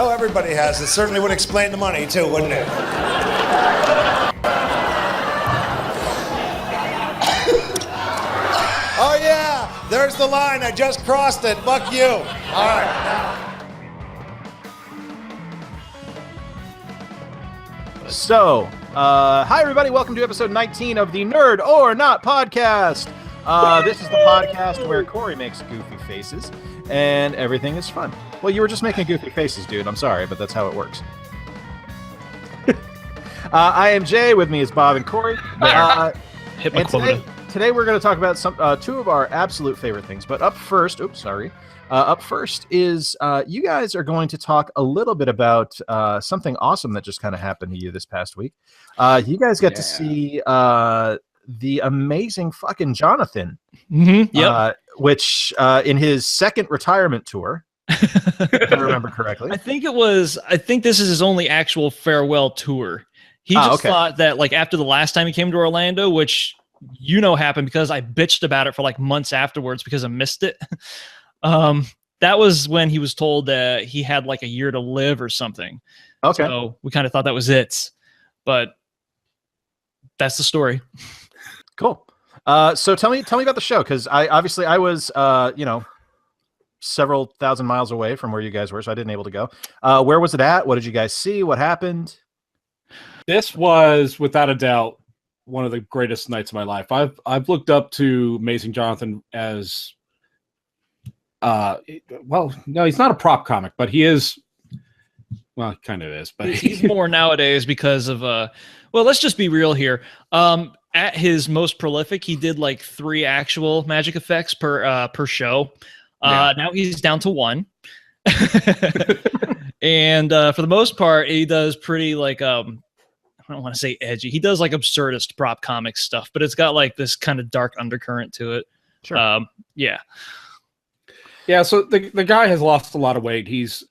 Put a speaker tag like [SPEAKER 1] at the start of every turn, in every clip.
[SPEAKER 1] Oh, everybody has. It certainly would explain the money, too, wouldn't it? Oh, yeah. There's the line. I just crossed it. Fuck you. All right.
[SPEAKER 2] So, hi, everybody. Welcome to episode 19 of the Nerd or Not podcast. This is the podcast where Corey makes goofy faces and everything is fun. Well, you were just making goofy faces, dude. I'm sorry, but that's how it works. I am Jay. With me is Bob and Corey.
[SPEAKER 3] Hit my quota.
[SPEAKER 2] Today we're going to talk about two of our absolute favorite things. But up first is you guys are going to talk a little bit about something awesome that just kind of happened to you this past week. You guys get to see the amazing fucking Johnathan, which in his second retirement tour, if I remember correctly.
[SPEAKER 3] I think this is his only actual farewell tour. He just thought that, like, after the last time he came to Orlando, which happened because I bitched about it for like months afterwards because I missed it. That was when he was told that he had like a year to live or something. Okay. So we kind of thought that was it, but that's the story.
[SPEAKER 2] Cool. So tell me about the show, because I was several thousand miles away from where you guys were, so I didn't able to go. Where was it at? What did you guys see? What happened?
[SPEAKER 4] This was without a doubt one of the greatest nights of my life. I've looked up to Amazing Johnathan as no, he's not a prop comic, but he is. Well, he kind of is, but
[SPEAKER 3] he's more nowadays because of let's just be real here. At his most prolific, he did like 3 actual magic effects per show. Now he's down to 1. And for the most part, he does pretty like I don't want to say edgy. He does like absurdist prop comic stuff, but it's got like this kind of dark undercurrent to it.
[SPEAKER 4] Sure. Yeah. So the guy has lost a lot of weight. His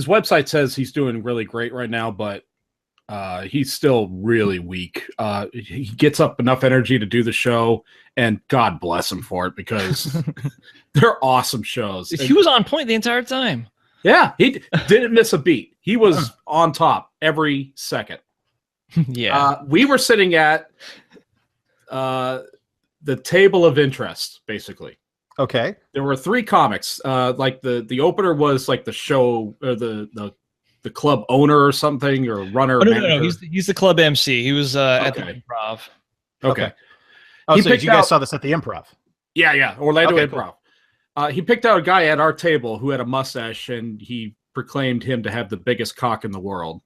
[SPEAKER 4] website says he's doing really great right now, but he's still really weak. He gets up enough energy to do the show, and God bless him for it, because they're awesome shows.
[SPEAKER 3] He was on point the entire time.
[SPEAKER 4] Yeah, he didn't miss a beat. He was on top every second.
[SPEAKER 3] Yeah.
[SPEAKER 4] We were sitting at the table of interest, basically.
[SPEAKER 2] Okay.
[SPEAKER 4] There were 3 comics. Like the opener was like the show, or the club owner or something, or runner.
[SPEAKER 3] No. He's the club MC. He was at the Improv.
[SPEAKER 4] Okay.
[SPEAKER 2] Oh, so you guys saw this at the Improv?
[SPEAKER 4] Yeah. Orlando Improv.
[SPEAKER 2] Cool.
[SPEAKER 4] He picked out a guy at our table who had a mustache, and he proclaimed him to have the biggest cock in the world.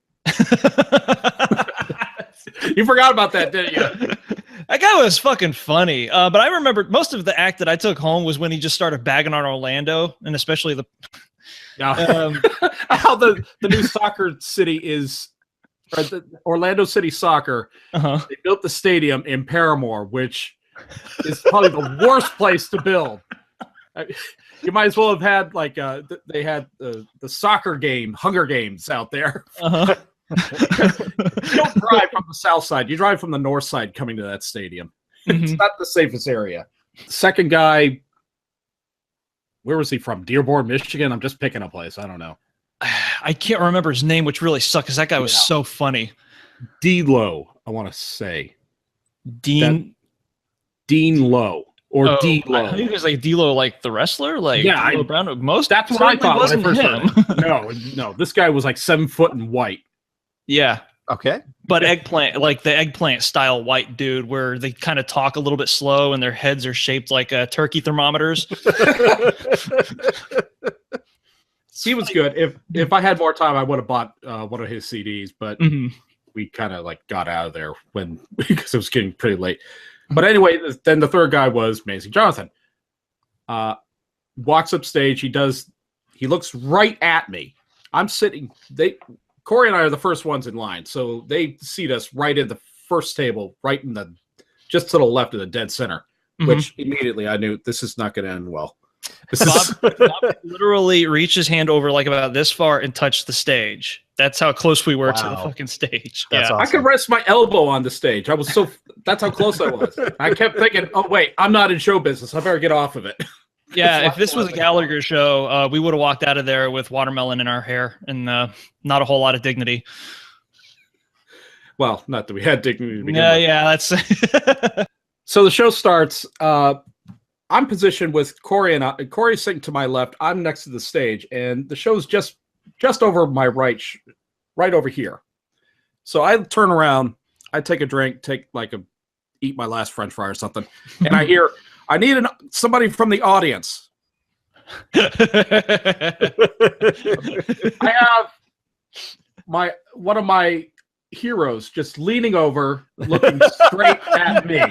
[SPEAKER 4] You forgot about that, didn't you?
[SPEAKER 3] That guy was fucking funny. But I remember most of the act that I took home was when he just started bagging on Orlando, and especially
[SPEAKER 4] how the new soccer city is, or the Orlando City Soccer. They built the stadium in Paramore, which is probably the worst place to build. You might as well have had like they had the soccer game, Hunger Games out there. You don't drive from the south side; you drive from the north side coming to that stadium. It's not the safest area. Second guy, where was he from? Dearborn, Michigan. I'm just picking a place. I don't know.
[SPEAKER 3] I can't remember his name, which really sucks because that guy was so funny.
[SPEAKER 4] D-Lo, I want to say.
[SPEAKER 3] Dean
[SPEAKER 4] Lowe. Or D-Lo.
[SPEAKER 3] I think it was like D-Lo, like the wrestler, like D-Lo Brown.
[SPEAKER 4] That's what I thought when I first heard it. No, this guy was like 7 foot and white.
[SPEAKER 3] Yeah.
[SPEAKER 2] Okay.
[SPEAKER 3] But eggplant, like the eggplant style white dude, where they kind of talk a little bit slow and their heads are shaped like turkey thermometers.
[SPEAKER 4] He was good. If I had more time, I would have bought one of his CDs, but we kind of like got out of there because it was getting pretty late. But anyway, then the third guy was Amazing Johnathan. Walks up stage. He looks right at me. I'm sitting. Corey and I are the first ones in line, so they seat us right in the first table, right in just to the left of the dead center. Which immediately I knew this is not going to end well.
[SPEAKER 3] Bob literally reached his hand over like about this far and touched the stage. That's how close we were to the fucking stage.
[SPEAKER 2] That's awesome.
[SPEAKER 4] I could rest my elbow on the stage. That's how close I was. I kept thinking, oh wait, I'm not in show business. I better get off of it.
[SPEAKER 3] Yeah, if this was a Gallagher show, we would have walked out of there with watermelon in our hair and not a whole lot of dignity.
[SPEAKER 4] Well, not that we had dignity to begin
[SPEAKER 3] Yeah,
[SPEAKER 4] with.
[SPEAKER 3] yeah, that's.
[SPEAKER 4] So the show starts. I'm positioned with Corey, and Corey's sitting to my left. I'm next to the stage, and the show's just over my right over here. So I turn around, I take a drink, eat my last French fry or something, and I hear, I need somebody from the audience. I have one of my heroes just leaning over, looking straight at me.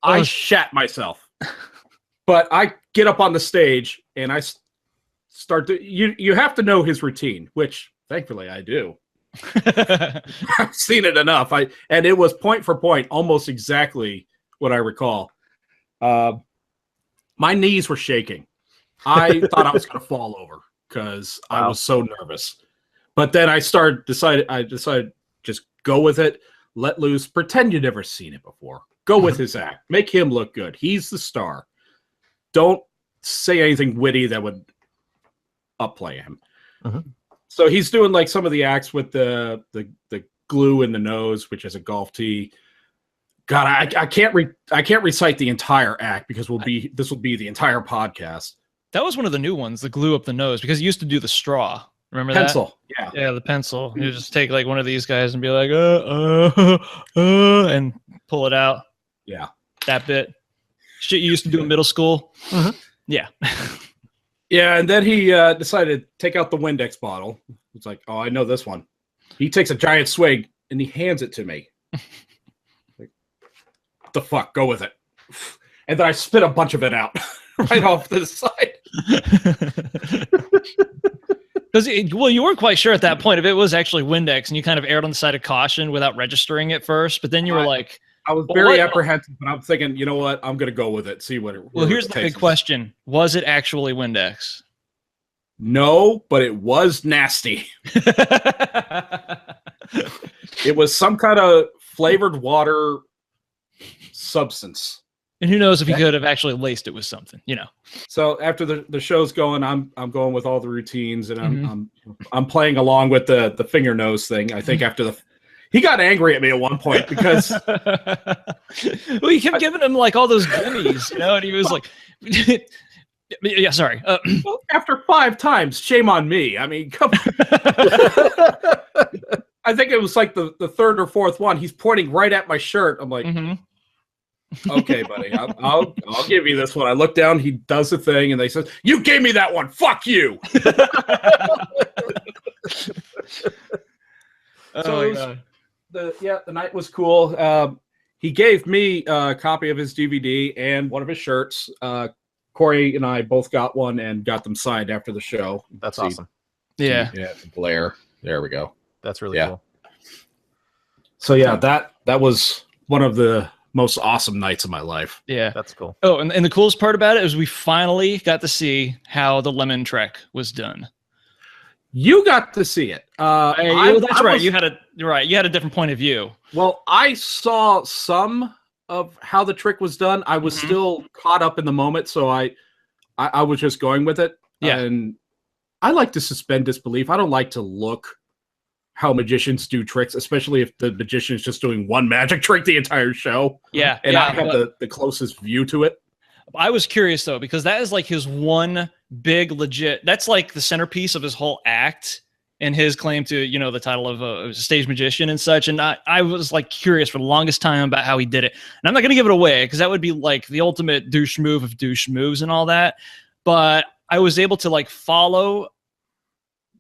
[SPEAKER 4] I shat myself, but I get up on the stage and I start to. You have to know his routine, which thankfully I do. I've seen it enough. And it was point for point, almost exactly what I recall. My knees were shaking. I thought I was going to fall over because I was so nervous. But then I decided just go with it, let loose, pretend you'd never seen it before. Go with his act. Make him look good. He's the star. Don't say anything witty that would upplay him. So he's doing like some of the acts with the glue in the nose, which is a golf tee. God, I can't recite the entire act because this will be the entire podcast.
[SPEAKER 3] That was one of the new ones, the glue up the nose, because he used to do the straw. Remember
[SPEAKER 4] pencil?
[SPEAKER 3] That? Yeah, the pencil. You just take like one of these guys and be like, and pull it out.
[SPEAKER 4] Yeah,
[SPEAKER 3] that bit. Shit you used to do in middle school. Yeah.
[SPEAKER 4] Yeah, and then he decided to take out the Windex bottle. It's like, oh, I know this one. He takes a giant swig and he hands it to me. Like, what the fuck? Go with it. And then I spit a bunch of it out right off to the side.
[SPEAKER 3] Well, you weren't quite sure at that point if it was actually Windex, and you kind of erred on the side of caution without registering it first. But then you were like,
[SPEAKER 4] I was very apprehensive, but I'm thinking, you know what? I'm going to go with it. See what it.
[SPEAKER 3] Well, here's the big question: was it actually Windex?
[SPEAKER 4] No, but it was nasty. It was some kind of flavored water substance.
[SPEAKER 3] And who knows if he could have actually laced it with something, you know.
[SPEAKER 4] So after the show's going, I'm going with all the routines, and I'm playing along with the finger nose thing. I think after he got angry at me at one point because
[SPEAKER 3] well, you kept giving him like all those gummies, you know, and he was like, yeah, sorry.
[SPEAKER 4] Well, after 5 times, shame on me. I mean, come on. I think it was like the 3rd or 4th one. He's pointing right at my shirt. I'm like, okay, buddy, I'll give you this one. I look down, he does the thing, and they said, "You gave me that one. Fuck you." So the night was cool. He gave me a copy of his DVD and one of his shirts. Corey and I both got one and got them signed after the show.
[SPEAKER 2] That's awesome.
[SPEAKER 3] Yeah.
[SPEAKER 4] Blair. There we go.
[SPEAKER 2] That's really cool.
[SPEAKER 4] So yeah, that was one of the most awesome nights of my life.
[SPEAKER 3] Yeah.
[SPEAKER 2] That's cool.
[SPEAKER 3] Oh, and the coolest part about it is we finally got to see how the lemon trek was done.
[SPEAKER 4] You got to see it.
[SPEAKER 3] That's right. You had a different point of view.
[SPEAKER 4] Well, I saw some of how the trick was done. I was still caught up in the moment, so I was just going with it.
[SPEAKER 3] Yeah.
[SPEAKER 4] And I like to suspend disbelief. I don't like to look how magicians do tricks, especially if the magician is just doing one magic trick the entire show.
[SPEAKER 3] Yeah.
[SPEAKER 4] And I have the closest view to it.
[SPEAKER 3] I was curious though, because that is like his one big legit, that's like the centerpiece of his whole act and his claim to, you know, the title of a stage magician and such. And I was like curious for the longest time about how he did it. And I'm not going to give it away because that would be like the ultimate douche move of douche moves and all that. But I was able to like follow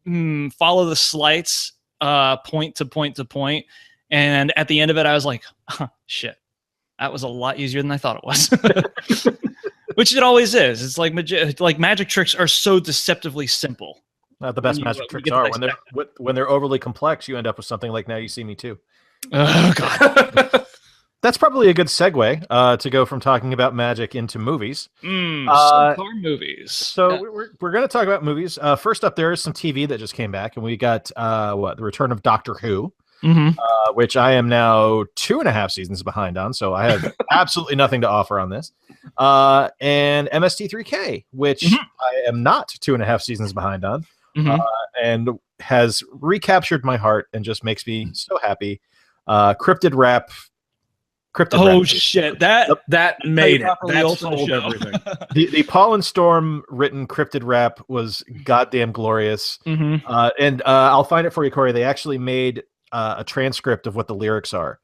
[SPEAKER 3] the sleights point to point to point. And at the end of it, I was like, shit, that was a lot easier than I thought it was. Which it always is. It's like magic tricks are so deceptively simple.
[SPEAKER 2] The best magic tricks are when they're overly complex. You end up with something like Now You See Me Too.
[SPEAKER 3] Oh God.
[SPEAKER 2] That's probably a good segue to go from talking about magic into movies.
[SPEAKER 3] Car movies.
[SPEAKER 2] So we're going to talk about movies. First up, there is some TV that just came back, and we got The Return of Doctor Who. which I am now 2.5 seasons behind on, so I have absolutely nothing to offer on this. And MST3K, which I am not 2.5 seasons behind on, and has recaptured my heart and just makes me so happy. Cryptid rap.
[SPEAKER 3] Shit! That
[SPEAKER 4] made it. That sold everything.
[SPEAKER 2] The Pollen Storm written cryptid rap was goddamn glorious. And I'll find it for you, Corey. They actually made a transcript of what the lyrics are.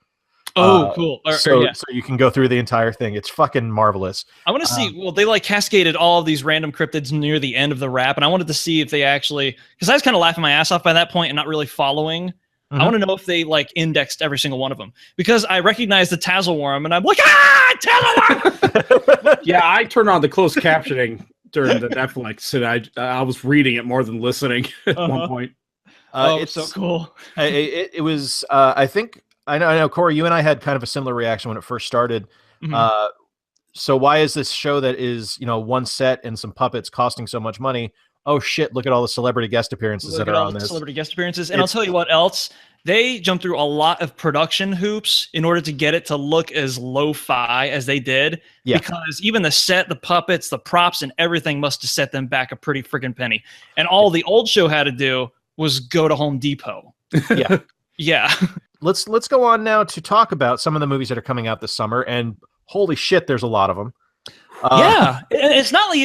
[SPEAKER 3] Cool.
[SPEAKER 2] So you can go through the entire thing. It's fucking marvelous.
[SPEAKER 3] I want to see. Well, they like cascaded all of these random cryptids near the end of the rap, and I wanted to see if they actually, because I was kind of laughing my ass off by that point and not really following. I want to know if they like indexed every single one of them, because I recognize the Tassel Worm and I'm like, Tassel Worm!
[SPEAKER 4] Yeah, I turned on the closed captioning during the Netflix, and I was reading it more than listening at one point.
[SPEAKER 3] It's so cool.
[SPEAKER 2] It was. I think I know, Corey. You and I had kind of a similar reaction when it first started. So why is this show that is one set and some puppets costing so much money? Oh shit! Look at all the celebrity guest appearances that are on this.
[SPEAKER 3] Celebrity guest appearances, and I'll tell you what else. They jumped through a lot of production hoops in order to get it to look as lo-fi as they did. Yeah. Because even the set, the puppets, the props, and everything must have set them back a pretty freaking penny. And all the old show had to do was go to Home Depot.
[SPEAKER 2] Yeah.
[SPEAKER 3] Yeah.
[SPEAKER 2] Let's go on now to talk about some of the movies that are coming out this summer. And holy shit, there's a lot of them.
[SPEAKER 3] Yeah, it's not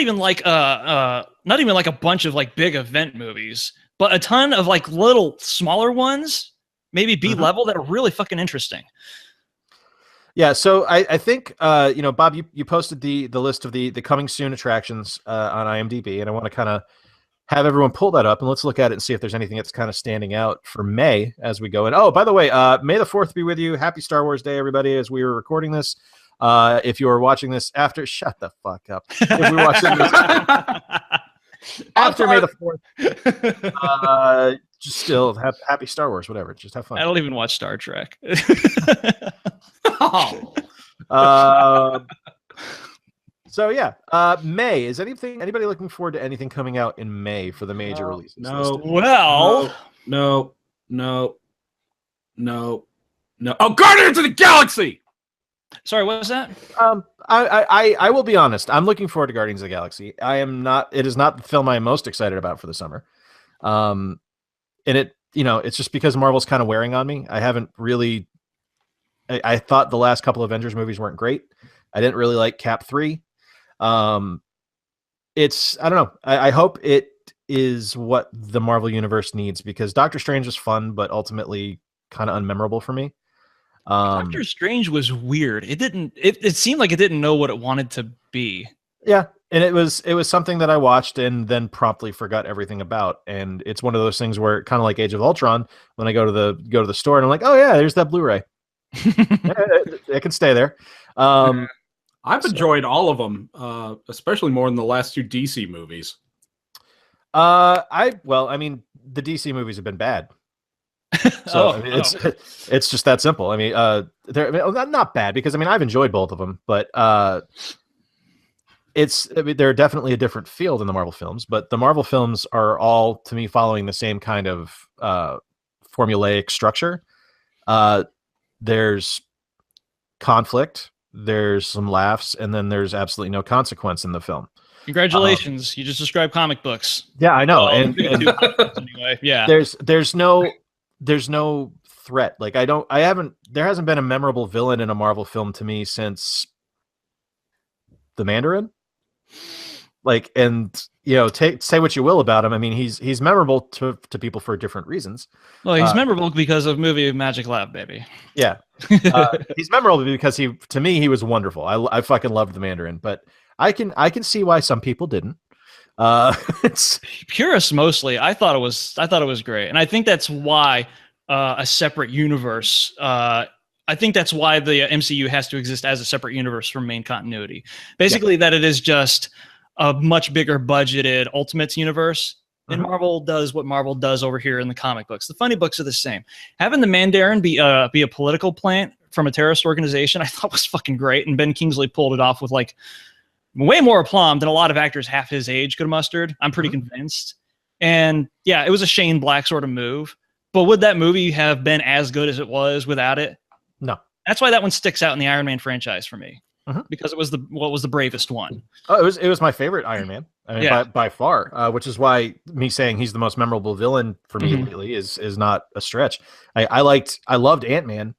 [SPEAKER 3] even like a bunch of like big event movies, but a ton of like little smaller ones, maybe B level, that are really fucking interesting.
[SPEAKER 2] Yeah, so I think Bob, you posted the list of the coming soon attractions on IMDb, and I want to kind of have everyone pull that up and let's look at it and see if there's anything that's kind of standing out for May as we go. And oh, by the way, May the 4th be with you. Happy Star Wars Day, everybody! As we were recording this. If you are watching this after, shut the fuck up. If we're watching this after May the 4th, just still happy Star Wars, whatever. Just have fun.
[SPEAKER 3] I don't even watch Star Trek.
[SPEAKER 2] So yeah, May. Is anybody looking forward to anything coming out in May for the major releases?
[SPEAKER 4] No.
[SPEAKER 3] Well,
[SPEAKER 4] no. Oh, Guardians of the Galaxy!
[SPEAKER 3] Sorry, what was that?
[SPEAKER 2] I will be honest. I'm looking forward to Guardians of the Galaxy. It is not the film I am most excited about for the summer. And it's just because Marvel's kind of wearing on me. I haven't really. I thought the last couple Avengers movies weren't great. I didn't really like Cap 3. I don't know. I hope it is what the Marvel universe needs, because Doctor Strange was fun, but ultimately kind of unmemorable for me.
[SPEAKER 3] Doctor Strange was weird. It seemed like it didn't know what it wanted to be.
[SPEAKER 2] Yeah, and it was something that I watched and then promptly forgot everything about. And it's one of those things where, kind of like Age of Ultron, when I go to the store and I'm like, oh yeah, there's that Blu-ray. It can stay there.
[SPEAKER 4] I've enjoyed all of them, especially more than the last two DC movies.
[SPEAKER 2] The DC movies have been bad. So it's just that simple. I mean, they're not bad, because I've enjoyed both of them, but they're definitely a different feel than the Marvel films. But the Marvel films are all, to me, following the same kind of formulaic structure. There's conflict, there's some laughs, and then there's absolutely no consequence in the film.
[SPEAKER 3] Congratulations, you just described comic books.
[SPEAKER 2] Yeah, I know.
[SPEAKER 3] And anyway, yeah.
[SPEAKER 2] There's no threat. Like there hasn't been a memorable villain in a Marvel film to me since the Mandarin. Like, and say what you will about him. He's memorable to people for different reasons.
[SPEAKER 3] Well, he's memorable because of movie Magic Lab, baby.
[SPEAKER 2] Yeah. He's memorable because to me, he was wonderful. I fucking loved the Mandarin, but I can see why some people didn't. It's
[SPEAKER 3] purists mostly. I thought it was great, and I think that's why a separate universe. I think that's why the MCU has to exist as a separate universe from main continuity. Basically, that it is just a much bigger budgeted Ultimates universe. And Marvel does what Marvel does over here in the comic books. The funny books are the same. Having the Mandarin be a political plant from a terrorist organization, I thought was fucking great, and Ben Kingsley pulled it off with like way more aplomb than a lot of actors half his age could have mustered. I'm pretty convinced. And yeah, it was a Shane Black sort of move, But would that movie have been as good as it was without it?
[SPEAKER 2] No.
[SPEAKER 3] That's why that one sticks out in the Iron Man franchise for me, because it was the bravest one.
[SPEAKER 2] Oh, it was my favorite Iron Man. I mean, by far, which is why me saying he's the most memorable villain for me lately is not a stretch. I loved Ant-Man.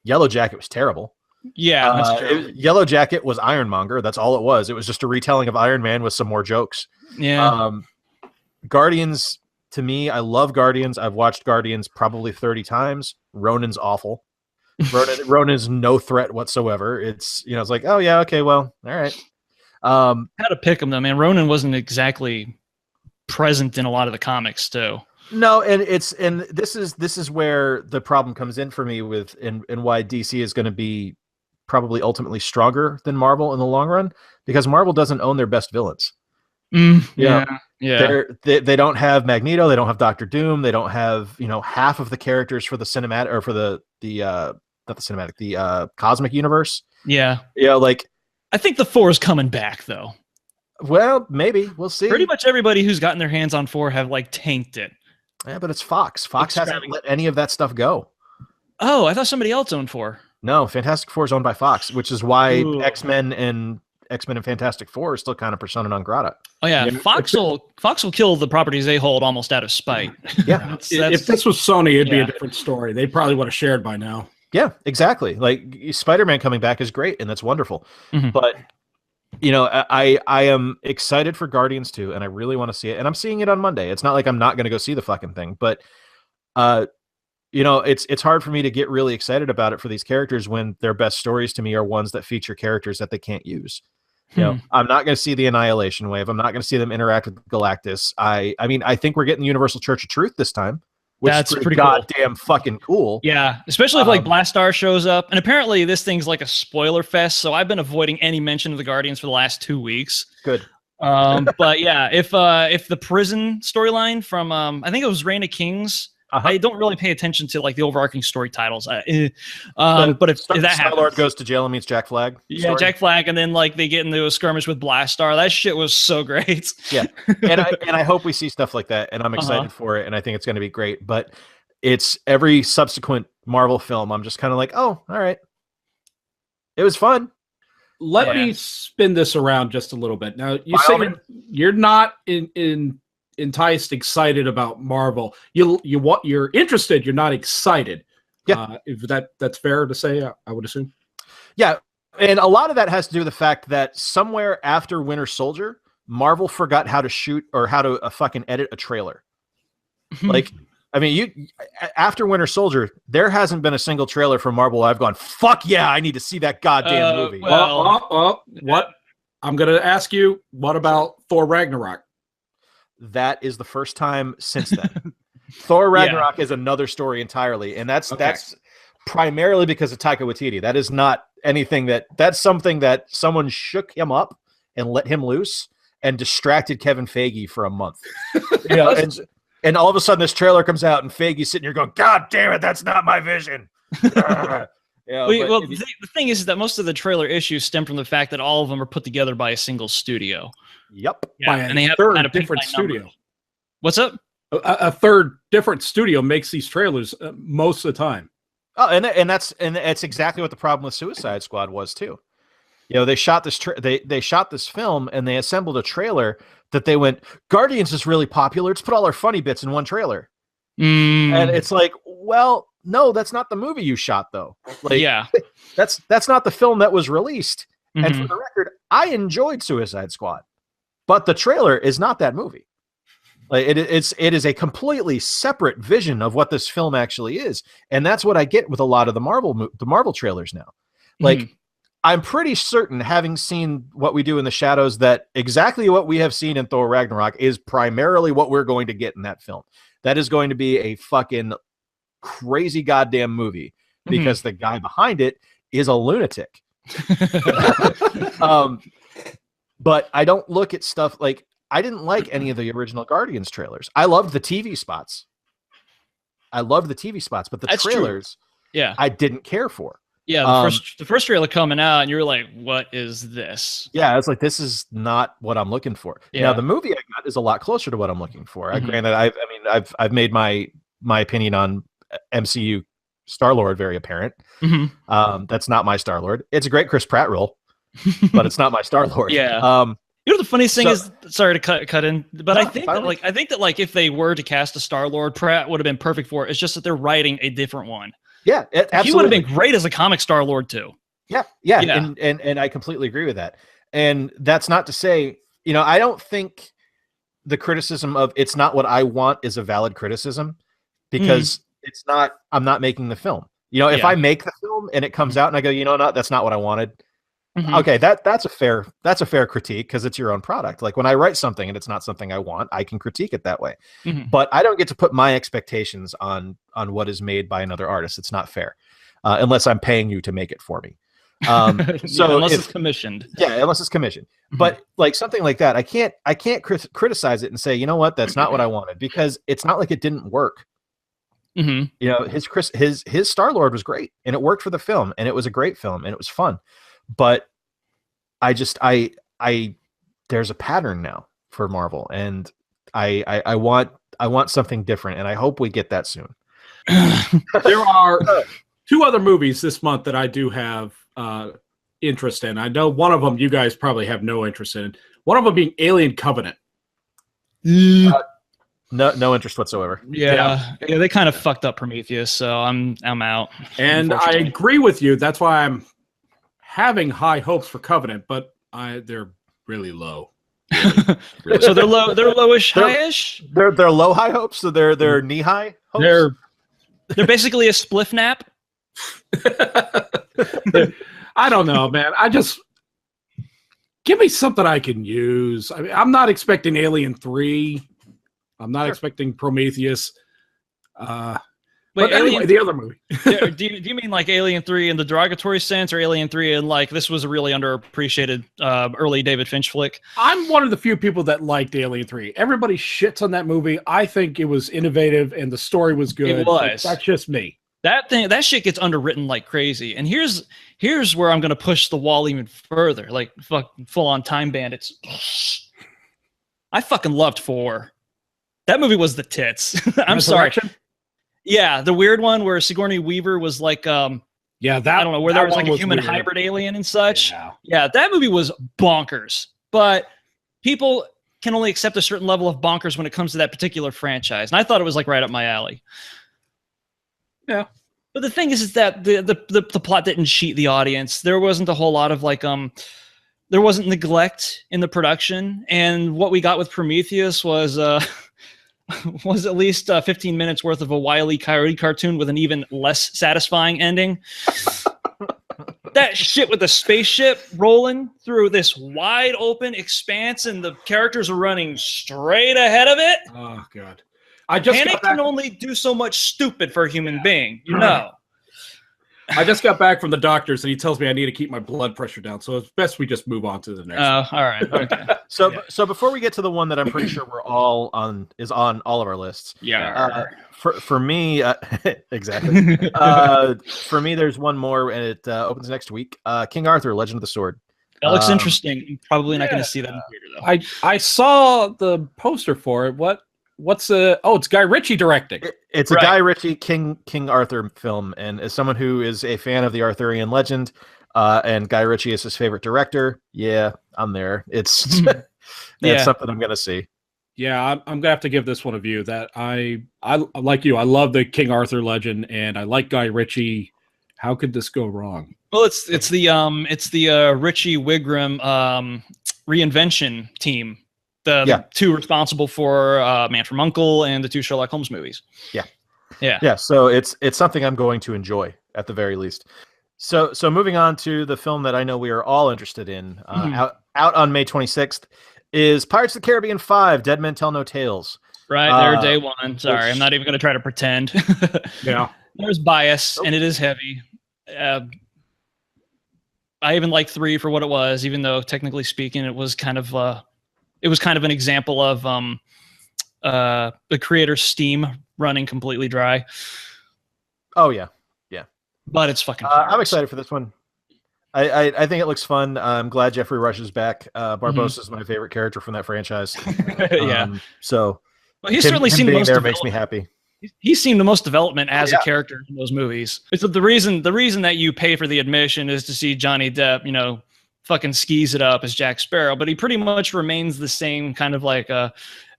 [SPEAKER 2] Yellow Jacket was terrible.
[SPEAKER 3] Yeah, that's true.
[SPEAKER 2] Yellow Jacket was Ironmonger. That's all it was. It was just a retelling of Iron Man with some more jokes.
[SPEAKER 3] Yeah.
[SPEAKER 2] Guardians, to me, I love Guardians. I've watched Guardians probably 30 times. Ronan's awful. Ronan's no threat whatsoever. It's it's like, oh yeah, okay, well, all right.
[SPEAKER 3] How to pick him though, man. Ronan wasn't exactly present in a lot of the comics too.
[SPEAKER 2] No, and this is where the problem comes in for me with and why DC is going to be probably ultimately stronger than Marvel in the long run, because Marvel doesn't own their best villains.
[SPEAKER 3] Yeah.
[SPEAKER 2] They don't have Magneto, they don't have Doctor Doom, they don't have half of the characters for the cinematic or for the not the cinematic, the cosmic universe.
[SPEAKER 3] Yeah.
[SPEAKER 2] Like
[SPEAKER 3] I think the Thor's coming back though.
[SPEAKER 2] Well, maybe we'll see.
[SPEAKER 3] Pretty much everybody who's gotten their hands on Thor have like tanked it.
[SPEAKER 2] Yeah, but it's Fox. Fox hasn't let any of that stuff go.
[SPEAKER 3] Oh, I thought somebody else owned Thor.
[SPEAKER 2] No, Fantastic Four is owned by Fox, which is why X-Men and Fantastic Four are still kind of persona non grata.
[SPEAKER 3] Oh yeah, Fox will kill the properties they hold almost out of spite.
[SPEAKER 2] Yeah,
[SPEAKER 4] if this was Sony, it'd be a different story. They probably would have shared by now.
[SPEAKER 2] Yeah, exactly. Like Spider-Man coming back is great, and that's wonderful. But I am excited for Guardians 2, and I really want to see it. And I'm seeing it on Monday. It's not like I'm not going to go see the fucking thing, but it's hard for me to get really excited about it for these characters when their best stories to me are ones that feature characters that they can't use. I'm not going to see the Annihilation Wave. I'm not going to see them interact with Galactus. I mean, I think we're getting the Universal Church of Truth this time.
[SPEAKER 3] That's pretty
[SPEAKER 2] goddamn fucking cool.
[SPEAKER 3] Yeah, especially if like Blastar shows up. And apparently this thing's like a spoiler fest, so I've been avoiding any mention of the Guardians for the last 2 weeks.
[SPEAKER 2] Good.
[SPEAKER 3] But yeah, if the prison storyline from I think it was Reign of Kings, I don't really pay attention to like the overarching story titles. But if that happens,
[SPEAKER 2] Star-Lord goes to jail and meets Jack Flag.
[SPEAKER 3] Yeah, Jack Flag, and then like they get into a skirmish with Blastar. That shit was so great.
[SPEAKER 2] Yeah, and I hope we see stuff like that, and I'm excited for it, and I think it's going to be great. But it's every subsequent Marvel film, I'm just kind of like, oh, all right, it was fun.
[SPEAKER 4] Let me spin this around just a little bit. Now you say you're not enticed, excited about Marvel. You're interested. You're not excited.
[SPEAKER 2] Yeah,
[SPEAKER 4] if that's fair to say, I would assume.
[SPEAKER 2] Yeah, and a lot of that has to do with the fact that somewhere after Winter Soldier, Marvel forgot how to shoot or how to fucking edit a trailer. Like, I mean, after Winter Soldier, there hasn't been a single trailer from Marvel I've gone, fuck yeah, I need to see that goddamn movie.
[SPEAKER 4] What? I'm gonna ask you, what about Thor Ragnarok?
[SPEAKER 2] That is the first time since then. Thor Ragnarok is another story entirely, and that's primarily because of Taika Waititi. That is not anything that's something that someone shook him up and let him loose and distracted Kevin Feige for a month. And all of a sudden this trailer comes out and Feige's sitting here going, God damn it, that's not my vision.
[SPEAKER 3] The thing is that most of the trailer issues stem from the fact that all of them are put together by a single studio.
[SPEAKER 2] Yep.
[SPEAKER 4] Yeah, and they have a different studio.
[SPEAKER 3] What's up?
[SPEAKER 4] A third different studio makes these trailers most of the time.
[SPEAKER 2] Oh, and that's exactly what the problem with Suicide Squad was too. They shot this they shot this film and they assembled a trailer that they went, Guardians is really popular. Let's put all our funny bits in one trailer. And it's like, well, no, that's not the movie you shot though. Like, that's not the film that was released. And for the record, I enjoyed Suicide Squad, but the trailer is not that movie. Like it is a completely separate vision of what this film actually is, and that's what I get with a lot of the Marvel trailers now. Like, I'm pretty certain, having seen What We Do in the Shadows, that exactly what we have seen in Thor Ragnarok is primarily what we're going to get in that film. That is going to be a fucking crazy goddamn movie because the guy behind it is a lunatic. But I don't look at stuff like, I didn't like any of the original Guardians trailers. I loved the TV spots. But the trailers, I didn't care for.
[SPEAKER 3] Yeah, the first trailer coming out, and you're like, "What is this?"
[SPEAKER 2] Yeah, I was like, "This is not what I'm looking for." Yeah. Now, the movie I got is a lot closer to what I'm looking for. Granted, I've made my my opinion on MCU Star-Lord very apparent. That's not my Star-Lord. It's a great Chris Pratt role, but it's not my Star-Lord.
[SPEAKER 3] Yeah. You know the funniest thing is, sorry to cut in, but
[SPEAKER 2] No,
[SPEAKER 3] I think that if they were to cast a Star-Lord, Pratt would have been perfect for it. It's just that they're writing a different one.
[SPEAKER 2] Yeah, absolutely.
[SPEAKER 3] He would have been great as a comic Star-Lord too.
[SPEAKER 2] Yeah. And I completely agree with that. And that's not to say, I don't think the criticism of it's not what I want is a valid criticism, because it's not. I'm not making the film. If I make the film and it comes out and I go, that's not what I wanted. Okay, that's a fair critique, because it's your own product. Like when I write something and it's not something I want, I can critique it that way. But I don't get to put my expectations on what is made by another artist. It's not fair, unless I'm paying you to make it for me. So
[SPEAKER 3] unless it's commissioned.
[SPEAKER 2] Yeah, unless it's commissioned. But like something like that, I can't criticize it and say, you know what, that's not what I wanted, because it's not like it didn't work. His Star-Lord was great, and it worked for the film, and it was a great film, and it was fun. But I there's a pattern now for Marvel, and I want something different, and I hope we get that soon.
[SPEAKER 4] There are two other movies this month that I do have interest in. I know one of them you guys probably have no interest in. One of them being Alien Covenant.
[SPEAKER 2] No interest whatsoever.
[SPEAKER 3] Yeah, they kind of fucked up Prometheus, so I'm out.
[SPEAKER 4] And I agree with you. That's why I'm having high hopes for Covenant, but they're really low. Really.
[SPEAKER 3] So they're low. They're lowish, highish.
[SPEAKER 2] They're low high hopes. So they're knee high hopes.
[SPEAKER 3] They're basically a spliff nap.
[SPEAKER 4] I don't know, man. Give me something I can use. I mean, I'm not expecting Alien 3. I'm not expecting Prometheus. But anyway, the other movie.
[SPEAKER 3] do you mean like Alien 3 in the derogatory sense, or Alien 3 in like this was a really underappreciated early David Finch flick?
[SPEAKER 4] I'm one of the few people that liked Alien 3. Everybody shits on that movie. I think it was innovative and the story was good.
[SPEAKER 3] It was.
[SPEAKER 4] That's just me.
[SPEAKER 3] That shit gets underwritten like crazy. And here's where I'm gonna push the wall even further, like full on Time Bandits. I fucking loved 4. That movie was the tits. I'm sorry. Yeah, the weird one where Sigourney Weaver was like, I don't know, where there was like a human hybrid alien and such. Yeah, that movie was bonkers. But people can only accept a certain level of bonkers when it comes to that particular franchise. And I thought it was like right up my alley.
[SPEAKER 4] Yeah.
[SPEAKER 3] But the thing is that the plot didn't cheat the audience. There wasn't a whole lot of like, there wasn't neglect in the production. And what we got with Prometheus was at least 15 minutes worth of a Wile E. Coyote cartoon with an even less satisfying ending. That shit with the spaceship rolling through this wide open expanse and the characters are running straight ahead of it.
[SPEAKER 4] Oh, God.
[SPEAKER 3] Panic can only do so much stupid for a human being,
[SPEAKER 4] I just got back from the doctors, and he tells me I need to keep my blood pressure down. So it's best we just move on to the next one.
[SPEAKER 3] All right. Okay.
[SPEAKER 2] So before we get to the one that I'm pretty sure we're all on all of our lists.
[SPEAKER 3] Yeah.
[SPEAKER 2] For me, exactly. For me, there's one more, and it opens next week. King Arthur: Legend of the Sword.
[SPEAKER 3] That looks interesting. I'm probably not going to see that in theater though.
[SPEAKER 4] I saw the poster for it. It's Guy Ritchie directing.
[SPEAKER 2] It's a Guy Ritchie King Arthur film, and as someone who is a fan of the Arthurian legend, and Guy Ritchie is his favorite director, yeah, I'm there. It's something I'm gonna see.
[SPEAKER 4] Yeah, I'm gonna have to give this one a view. That I like you. I love the King Arthur legend, and I like Guy Ritchie. How could this go wrong?
[SPEAKER 3] Well, it's the Ritchie Wigram reinvention team. The two responsible for Man from U.N.C.L.E. and the 2 Sherlock Holmes movies. Yeah. So
[SPEAKER 2] it's something I'm going to enjoy at the very least. So moving on to the film that I know we are all interested in, out on May 26th, is Pirates of the Caribbean 5: Dead Men Tell No Tales.
[SPEAKER 3] Right there, day one. Sorry, I'm not even going to try to pretend.
[SPEAKER 4] Yeah,
[SPEAKER 3] there's bias, and it is heavy. I even like 3 for what it was, even though technically speaking, it was kind of an example of the creator's steam running completely dry.
[SPEAKER 2] Oh yeah.
[SPEAKER 3] But it's fucking.
[SPEAKER 2] I'm excited for this one. I think it looks fun. I'm glad Jeffrey Rush is back. Barbossa is my favorite character from that franchise.
[SPEAKER 3] Yeah.
[SPEAKER 2] So
[SPEAKER 3] well, he's certainly seen
[SPEAKER 2] being
[SPEAKER 3] most
[SPEAKER 2] there
[SPEAKER 3] of
[SPEAKER 2] makes me happy.
[SPEAKER 3] he's seen the most development as a character in those movies. It's the reason that you pay for the admission is to see Johnny Depp, you know, fucking skis it up as Jack Sparrow, but he pretty much remains the same kind of like a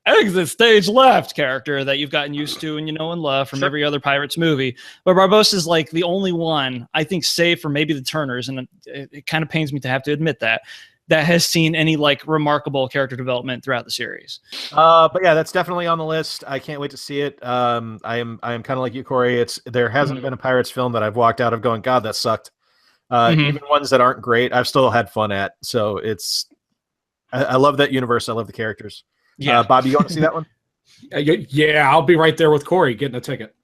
[SPEAKER 3] exit stage left character that you've gotten used to and you know and love from every other Pirates movie. But Barbossa's like the only one, I think, save for maybe the Turners, and it kind of pains me to have to admit that has seen any like remarkable character development throughout the series.
[SPEAKER 2] But yeah, that's definitely on the list. I can't wait to see it. I am kind of like you, Corey. There hasn't been a Pirates film that I've walked out of going, God, that sucked. Even ones that aren't great, I've still had fun at. So I love that universe. I love the characters. Yeah, Bobby, you want to see that one?
[SPEAKER 4] Yeah, I'll be right there with Corey getting a ticket.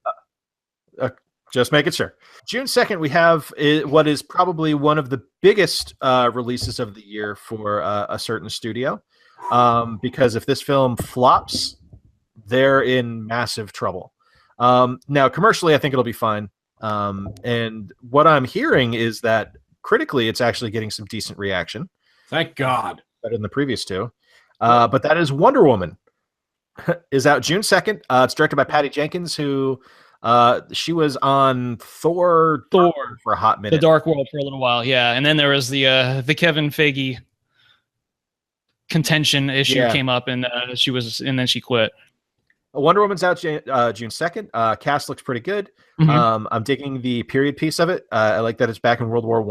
[SPEAKER 2] Just making sure. June 2nd, we have what is probably one of the biggest releases of the year for a certain studio. Because if this film flops, they're in massive trouble. Now, commercially, I think it'll be fine. And what I'm hearing is that critically, it's actually getting some decent reaction.
[SPEAKER 4] Thank God.
[SPEAKER 2] Better than the previous two. But that is Wonder Woman. Is out June 2nd. It's directed by Patty Jenkins, who she was on Thor for a hot minute.
[SPEAKER 3] The Dark World for a little while, yeah. And then there was the Kevin Feige contention issue came up, and then she quit.
[SPEAKER 2] Wonder Woman's out June 2nd. Cast looks pretty good. I'm digging the period piece of it. I like that it's back in World War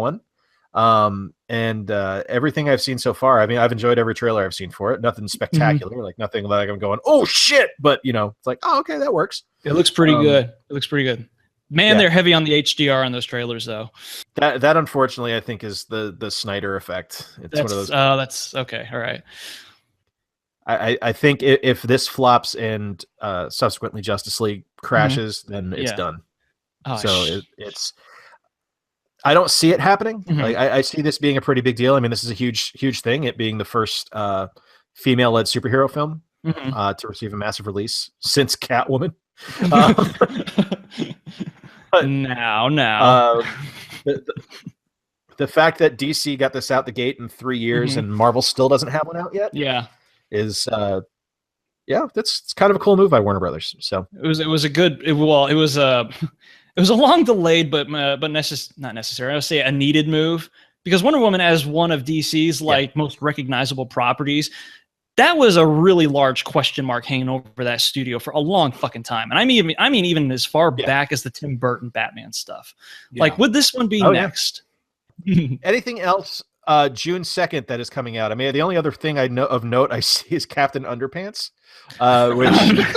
[SPEAKER 2] I. And everything I've seen so far, I mean, I've enjoyed every trailer I've seen for it. Nothing spectacular, like nothing like I'm going, oh shit, but you know, it's like, oh, okay, that works.
[SPEAKER 3] It looks pretty good. It looks pretty good. Man, they're heavy on the HDR on those trailers, though.
[SPEAKER 2] That unfortunately, I think is the Snyder effect. It's one of those.
[SPEAKER 3] Oh, that's okay. All right.
[SPEAKER 2] I think if this flops and subsequently Justice League crashes, then it's done. Oh, so it's. I don't see it happening. Like I see this being a pretty big deal. I mean, this is a huge thing. It being the first female-led superhero film to receive a massive release since Catwoman. The fact that DC got this out the gate in 3 years and Marvel still doesn't have one out yet. Is that's kind of a cool move by Warner Brothers. So
[SPEAKER 3] it was a long delayed, but not necessary. I would say a needed move, because Wonder Woman, as one of DC's most recognizable properties, that was a really large question mark hanging over that studio for a long fucking time. And I mean even as far back as the Tim Burton Batman stuff. Like, would this one be next?
[SPEAKER 2] Anything else June 2nd that is coming out? I mean, the only other thing I know of note I see is Captain Underpants, which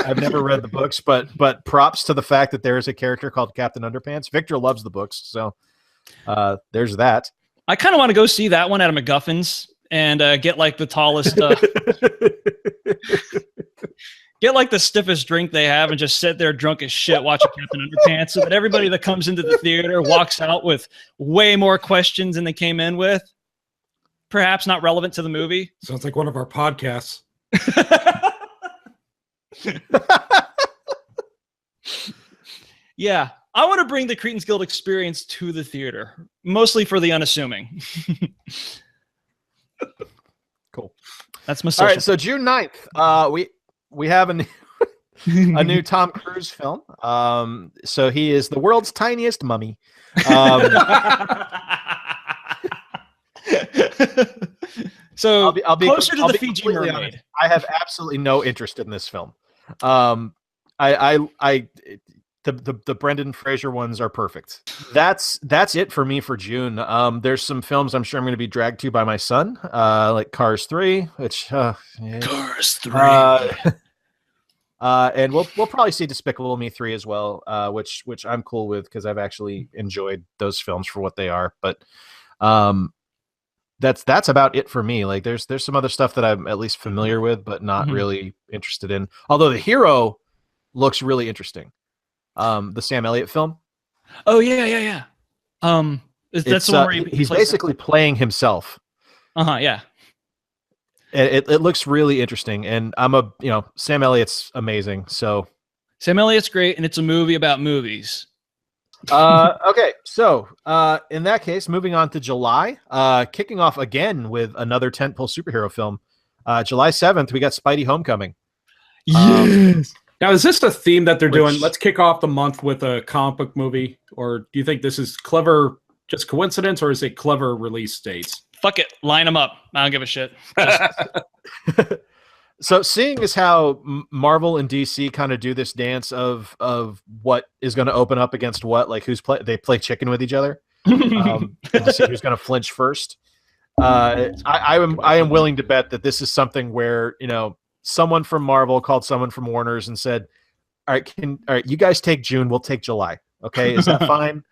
[SPEAKER 2] I've never read the books, but props to the fact that there is a character called Captain Underpants. Victor loves the books, so there's that.
[SPEAKER 3] I kind of want to go see that one at a MacGuffin's and get like the tallest, get like the stiffest drink they have and just sit there drunk as shit watching Captain Underpants, so that everybody that comes into the theater walks out with way more questions than they came in with. Perhaps not relevant to the movie.
[SPEAKER 4] Sounds like one of our podcasts.
[SPEAKER 3] Yeah, I want to bring the Cretans Guild experience to the theater, mostly for the unassuming.
[SPEAKER 2] Cool.
[SPEAKER 3] That's my social.
[SPEAKER 2] All right, so June 9th, we have a new Tom Cruise film. So he is the world's tiniest mummy.
[SPEAKER 3] So I'll be closer to the Fiji mermaid.
[SPEAKER 2] Honest, I have absolutely no interest in this film. The Brendan Fraser ones are perfect. That's it for me for June. There's some films I'm sure I'm going to be dragged to by my son, like Cars 3, which
[SPEAKER 3] Cars 3.
[SPEAKER 2] And we'll probably see Despicable Me 3 as well, which I'm cool with because I've actually enjoyed those films for what they are. But that's about it for me. Like there's some other stuff that I'm at least familiar with, but not really interested in. Although The Hero looks really interesting. The Sam Elliott film.
[SPEAKER 3] Oh yeah. That's the one where
[SPEAKER 2] he's basically playing himself.
[SPEAKER 3] Yeah.
[SPEAKER 2] It looks really interesting, and Sam Elliott's amazing. So
[SPEAKER 3] Sam Elliott's great, and it's a movie about movies.
[SPEAKER 2] Okay, so in that case, moving on to July, kicking off again with another tentpole superhero film. July 7th, we got Spidey Homecoming.
[SPEAKER 3] Yes.
[SPEAKER 4] Now, is this a theme that they're doing? Let's kick off the month with a comic book movie, or do you think this is clever, just coincidence, or is it clever release dates?
[SPEAKER 3] Fuck it, line them up. I don't give a shit.
[SPEAKER 2] So, seeing as how Marvel and DC kind of do this dance of what is going to open up against what, like they play chicken with each other, to see who's going to flinch first. I am willing to bet that this is something where, you know, someone from Marvel called someone from Warner's and said, all right, you guys take June, we'll take July. Okay, is that fine?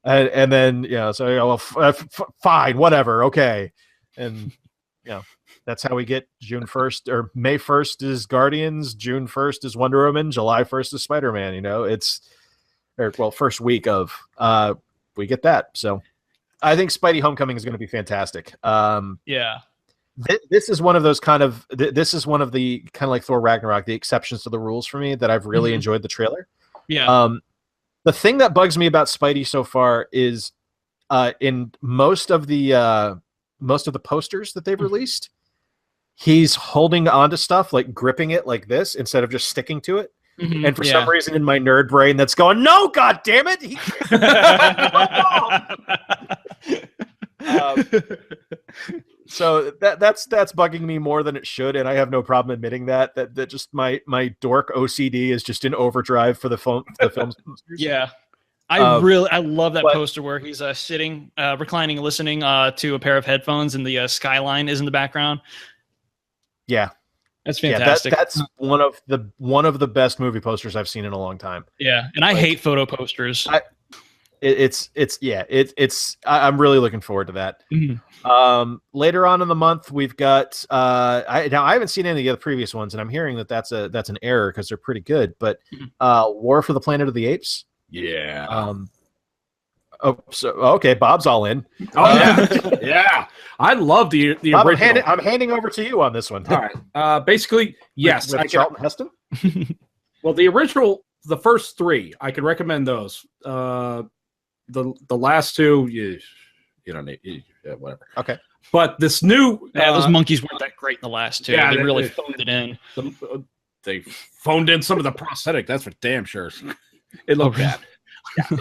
[SPEAKER 2] And then, you know, so fine, whatever, okay. And, you know, that's how we get June 1st or May 1st is Guardians, June 1st is Wonder Woman, July 1st is Spider-Man. You know, first week of we get that. So I think Spidey Homecoming is going to be fantastic.
[SPEAKER 3] Yeah.
[SPEAKER 2] This is one of those this is one of the kind of like Thor Ragnarok, the exceptions to the rules for me that I've really enjoyed the trailer.
[SPEAKER 3] Yeah.
[SPEAKER 2] The thing that bugs me about Spidey so far is in most of the posters that they've released, he's holding onto stuff, like gripping it like this instead of just sticking to it. Mm-hmm. And for some reason in my nerd brain that's going, no, God damn it. So that's bugging me more than it should, and I have no problem admitting that just my dork OCD is just in overdrive for the films.
[SPEAKER 3] Yeah. I love that poster where he's sitting, reclining, listening to a pair of headphones, and the skyline is in the background. Yeah, that's fantastic.
[SPEAKER 2] Yeah, that's one of the best movie posters I've seen in a long time.
[SPEAKER 3] Yeah, and I hate photo posters.
[SPEAKER 2] I'm really looking forward to that. Mm-hmm. Later on in the month, we've got I haven't seen any of the other previous ones, and I'm hearing that that's an error because they're pretty good. But War for the Planet of the Apes.
[SPEAKER 4] Yeah.
[SPEAKER 2] Okay, Bob's all in.
[SPEAKER 4] Oh yeah, yeah. I love the
[SPEAKER 2] Bob,
[SPEAKER 4] original.
[SPEAKER 2] I'm handing over to you on this one.
[SPEAKER 4] All right. Basically, yes.
[SPEAKER 2] With Charlton Heston.
[SPEAKER 4] Well, the original, the first three, I could recommend those. The last two, you don't need whatever.
[SPEAKER 2] Okay.
[SPEAKER 4] But this new,
[SPEAKER 3] those monkeys weren't that great in the last two. Yeah, they really phoned it in.
[SPEAKER 4] They phoned in some of the prosthetic. That's for damn sure. It looked bad.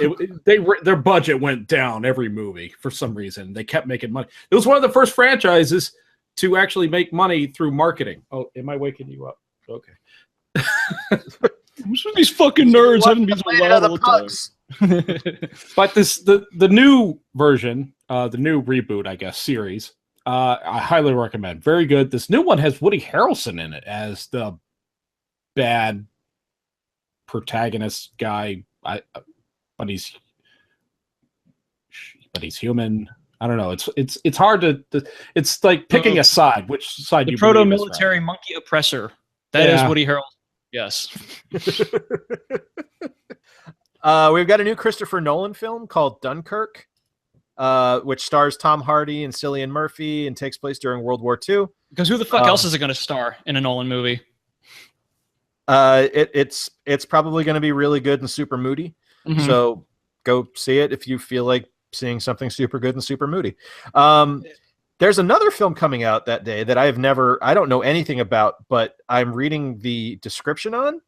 [SPEAKER 4] Yeah, their budget went down every movie for some reason. They kept making money. It was one of the first franchises to actually make money through marketing. Oh, am I waking you up? Okay.
[SPEAKER 3] These fucking nerds having to be so loud all the time.
[SPEAKER 4] But the new version, the new reboot, I guess, series, I highly recommend. Very good. This new one has Woody Harrelson in it as the bad protagonist guy. But he's human. I don't know. It's hard to it's like picking a side. Which side?
[SPEAKER 3] The proto-military monkey oppressor. That is Woody Harrelson. Yes.
[SPEAKER 2] We've got a new Christopher Nolan film called Dunkirk, which stars Tom Hardy and Cillian Murphy and takes place during World War II.
[SPEAKER 3] Because who the fuck else is it going to star in a Nolan movie?
[SPEAKER 2] It's probably going to be really good and super moody. Mm-hmm. So go see it if you feel like seeing something super good and super moody. There's another film coming out that day that I don't know anything about, but I'm reading the description on,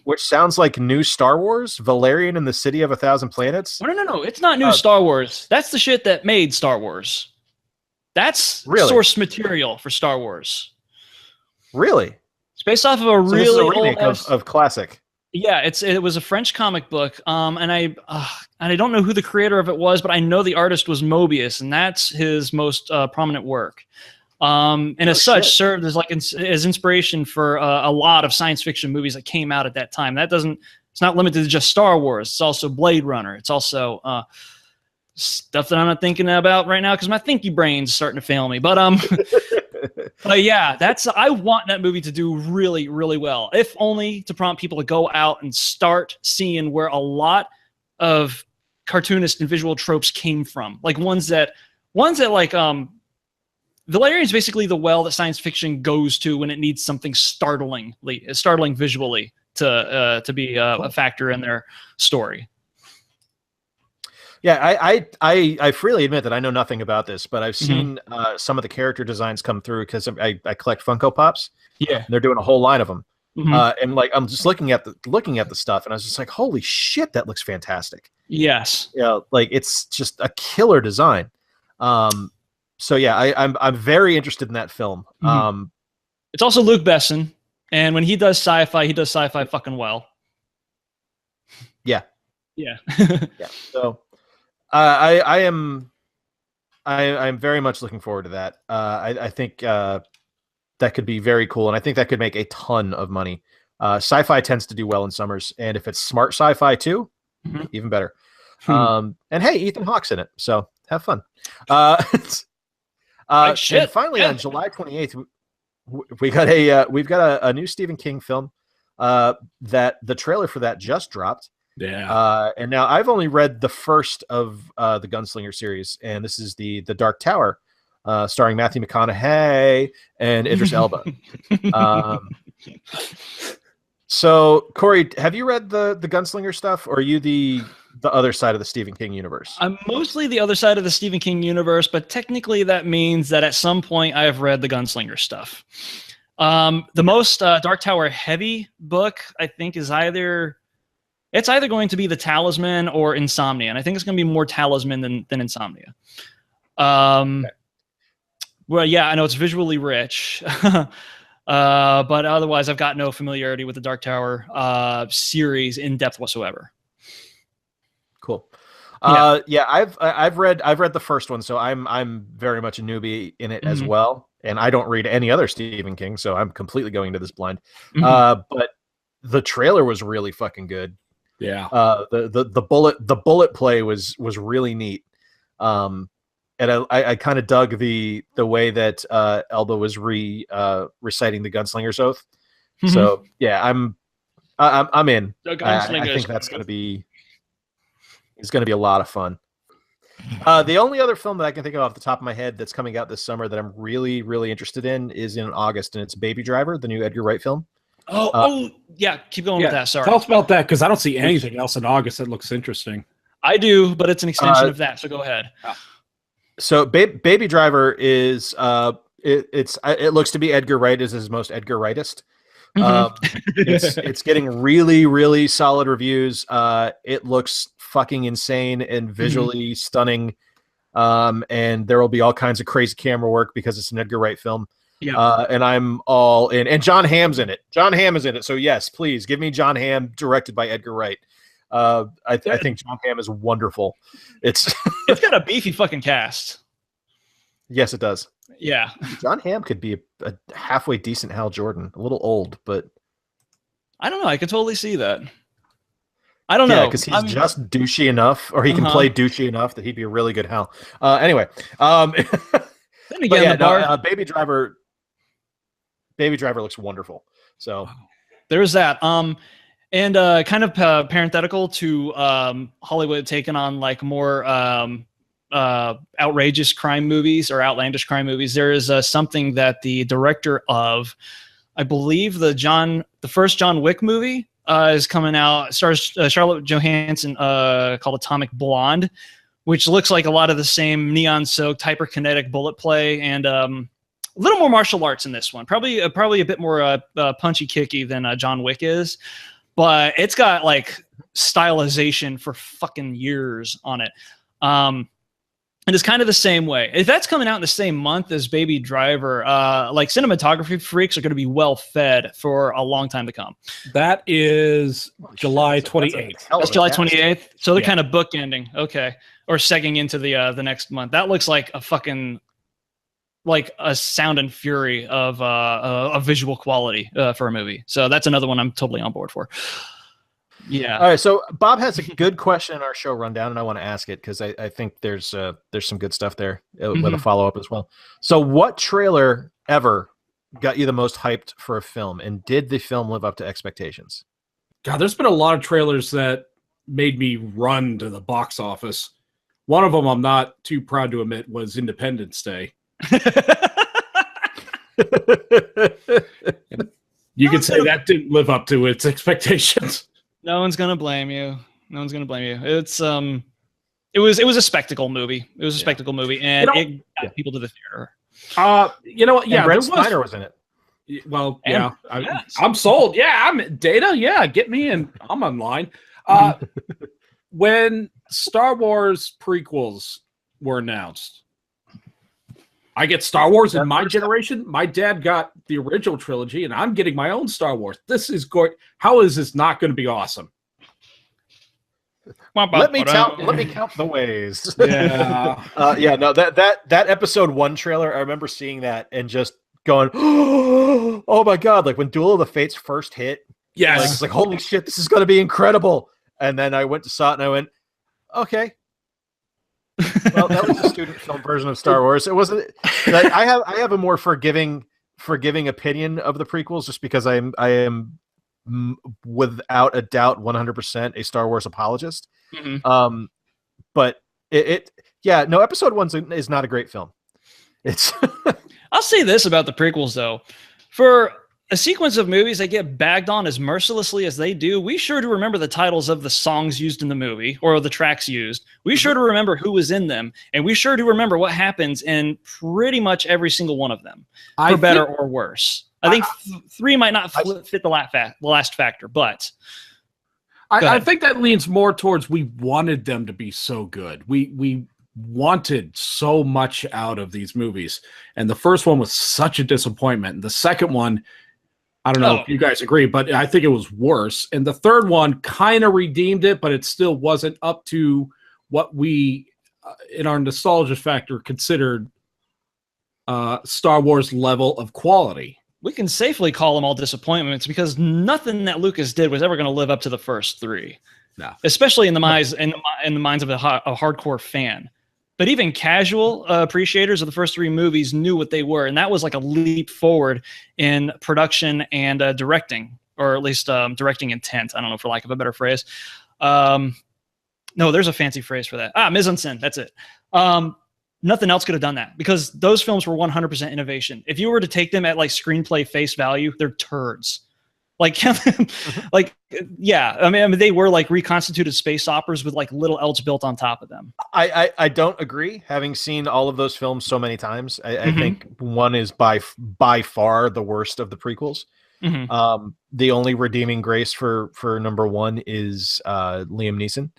[SPEAKER 2] which sounds like new Star Wars, Valerian and the City of a Thousand Planets.
[SPEAKER 3] No. It's not new Star Wars. That's the shit that made Star Wars. That's source material for Star Wars.
[SPEAKER 2] Really?
[SPEAKER 3] It's based off of a really
[SPEAKER 2] old remake of classic.
[SPEAKER 3] Yeah, it was a French comic book, and I don't know who the creator of it was, but I know the artist was Mobius, and that's his most prominent work. And as such, served as as inspiration for a lot of science fiction movies that came out at that time. It's not limited to just Star Wars. It's also Blade Runner. It's also stuff that I'm not thinking about right now because my thinky brain's starting to fail me. But yeah, I want that movie to do really, really well, if only to prompt people to go out and start seeing where a lot of cartoonist and visual tropes came from. Like ones that Valerian's basically the well that science fiction goes to when it needs something startling visually to be a factor in their story.
[SPEAKER 2] Yeah, I freely admit that I know nothing about this, but I've seen some of the character designs come through because I collect Funko Pops.
[SPEAKER 3] Yeah,
[SPEAKER 2] they're doing a whole line of them. And like I'm just looking at the stuff, and I was just like, holy shit, that looks fantastic.
[SPEAKER 3] Yes.
[SPEAKER 2] Yeah, like it's just a killer design. So yeah, I'm very interested in that film.
[SPEAKER 3] It's also Luke Besson, and when he does sci-fi fucking well.
[SPEAKER 2] Yeah.
[SPEAKER 3] Yeah.
[SPEAKER 2] Yeah. So I'm very much looking forward to that. I think that could be very cool, and I think that could make a ton of money. Sci-fi tends to do well in summers, and if it's smart sci-fi too, even better. And hey, Ethan Hawke's in it, so have fun. And finally, on July 28th, we've got a new Stephen King film that the trailer for that just dropped.
[SPEAKER 4] Yeah.
[SPEAKER 2] And now I've only read the first of the Gunslinger series, and this is the Dark Tower, starring Matthew McConaughey and Idris Elba. So, Corey, have you read the Gunslinger stuff, or are you the other side of the Stephen King universe?
[SPEAKER 3] I'm mostly the other side of the Stephen King universe, but technically that means that at some point I have read the Gunslinger stuff. The most Dark Tower heavy book, I think, is either going to be The Talisman or Insomnia, and I think it's going to be more Talisman than Insomnia. Okay. Well, yeah, I know it's visually rich. But otherwise, I've got no familiarity with the Dark Tower series in depth whatsoever.
[SPEAKER 2] Cool. Yeah, I've read the first one, so I'm very much a newbie in it as well, and I don't read any other Stephen King, so I'm completely going into this blind. But the trailer was really fucking good.
[SPEAKER 4] Yeah.
[SPEAKER 2] The bullet play was really neat. And I kind of dug the way that Elba was reciting the Gunslinger's Oath. So yeah, I'm in. I think that's going to be a lot of fun. The only other film that I can think of off the top of my head that's coming out this summer that I'm really, really interested in is in August, and it's Baby Driver, the new Edgar Wright film.
[SPEAKER 3] Oh yeah, keep going with that. Sorry.
[SPEAKER 4] Tell us about that, because I don't see anything else in August that looks interesting.
[SPEAKER 3] I do, but it's an extension of that. So go ahead.
[SPEAKER 2] So Baby Driver is it looks to be Edgar Wright is his most Edgar Wrightist. It's getting really, really solid reviews. It looks fucking insane and visually stunning. And there will be all kinds of crazy camera work because it's an Edgar Wright film. Yeah. And I'm all in. And John Hamm's in it. John Hamm is in it. So yes, please give me John Hamm, directed by Edgar Wright. I think John Hamm is wonderful. It's
[SPEAKER 3] got a beefy fucking cast.
[SPEAKER 2] Yes, it does.
[SPEAKER 3] Yeah.
[SPEAKER 2] John Hamm could be a halfway decent Hal Jordan. A little old, but
[SPEAKER 3] I don't know. I could totally see that. I don't know.
[SPEAKER 2] Because he's just douchey enough, or he can play douchey enough that he'd be a really good Hal. Anyway. Then again, Baby Driver looks wonderful. So
[SPEAKER 3] there's that. And kind of parenthetical to Hollywood taking on like more outrageous crime movies or outlandish crime movies. There is something that the director of, I believe, the first John Wick movie is coming out. It stars Charlotte Johansson, called Atomic Blonde, which looks like a lot of the same neon-soaked hyperkinetic bullet play, and a little more martial arts in this one. Probably a bit more punchy, kicky than John Wick is. But it's got like stylization for fucking years on it. And it's kind of the same way. If that's coming out in the same month as Baby Driver, like cinematography freaks are going to be well fed for a long time to come.
[SPEAKER 4] That is July 28th.
[SPEAKER 3] That's July 28th. So they're kind of bookending. Okay. Or segging into the next month. That looks like a fucking, like a sound and fury of a visual quality for a movie. So that's another one I'm totally on board for. Yeah.
[SPEAKER 2] All right. So Bob has a good question in our show rundown, and I want to ask it because I think there's some good stuff there with a follow up as well. So, what trailer ever got you the most hyped for a film, and did the film live up to expectations?
[SPEAKER 4] God, there's been a lot of trailers that made me run to the box office. One of them, I'm not too proud to admit, was Independence Day. You could say that didn't live up to its expectations.
[SPEAKER 3] No one's gonna blame you. No one's gonna blame you. It's it was a spectacle movie. It was a spectacle movie, and it got people to the theater.
[SPEAKER 4] You know what? Yeah,
[SPEAKER 2] Brent Spiner was in it.
[SPEAKER 4] Well,
[SPEAKER 3] And-
[SPEAKER 4] yeah,
[SPEAKER 3] yes.
[SPEAKER 4] I'm sold. Yeah, I'm Data. Yeah, get me in. I'm online. When Star Wars prequels were announced, I get Star Wars in my generation. My dad got the original trilogy, and I'm getting my own Star Wars. This is going. How is this not going to be awesome?
[SPEAKER 2] Let me count the ways.
[SPEAKER 4] Yeah.
[SPEAKER 2] No, that episode 1 trailer, I remember seeing that and just going, oh my god, like when Duel of the Fates first hit,
[SPEAKER 4] Yes.
[SPEAKER 2] like, it's like, holy shit, this is going to be incredible. And then I went to saw it and I went, okay. Well, that was a student film version of Star Wars. It wasn't like, I have a more forgiving opinion of the prequels just because I am without a doubt 100% a Star Wars apologist.
[SPEAKER 3] Mm-hmm.
[SPEAKER 2] But episode 1 is not a great film. It's
[SPEAKER 3] I'll say this about the prequels though. For a sequence of movies that get bagged on as mercilessly as they do, we sure do remember the titles of the songs used in the movie or the tracks used. We sure do remember who was in them, and we sure do remember what happens in pretty much every single one of them, for better or worse. I think 3 might not fit the last factor, but
[SPEAKER 4] I think that leans more towards we wanted them to be so good. We wanted so much out of these movies, and the first one was such a disappointment. The second one, I don't know if you guys agree, but I think it was worse. And the third one kind of redeemed it, but it still wasn't up to what we, in our nostalgia factor, considered Star Wars level of quality.
[SPEAKER 3] We can safely call them all disappointments because nothing that Lucas did was ever going to live up to the first 3.
[SPEAKER 4] No,
[SPEAKER 3] especially in the minds of a hardcore fan. But even casual appreciators of the first 3 movies knew what they were, and that was like a leap forward in production and directing, or at least directing intent. I don't know, for lack of a better phrase. No, there's a fancy phrase for that. Mise en scène. That's it. Nothing else could have done that because those films were 100% innovation. If you were to take them at like screenplay face value, they're turds. Like, I mean, they were like reconstituted space operas with like little else built on top of them.
[SPEAKER 2] I don't agree. Having seen all of those films so many times, I think 1 is by far the worst of the prequels. The only redeeming grace for number 1 is Liam Neeson,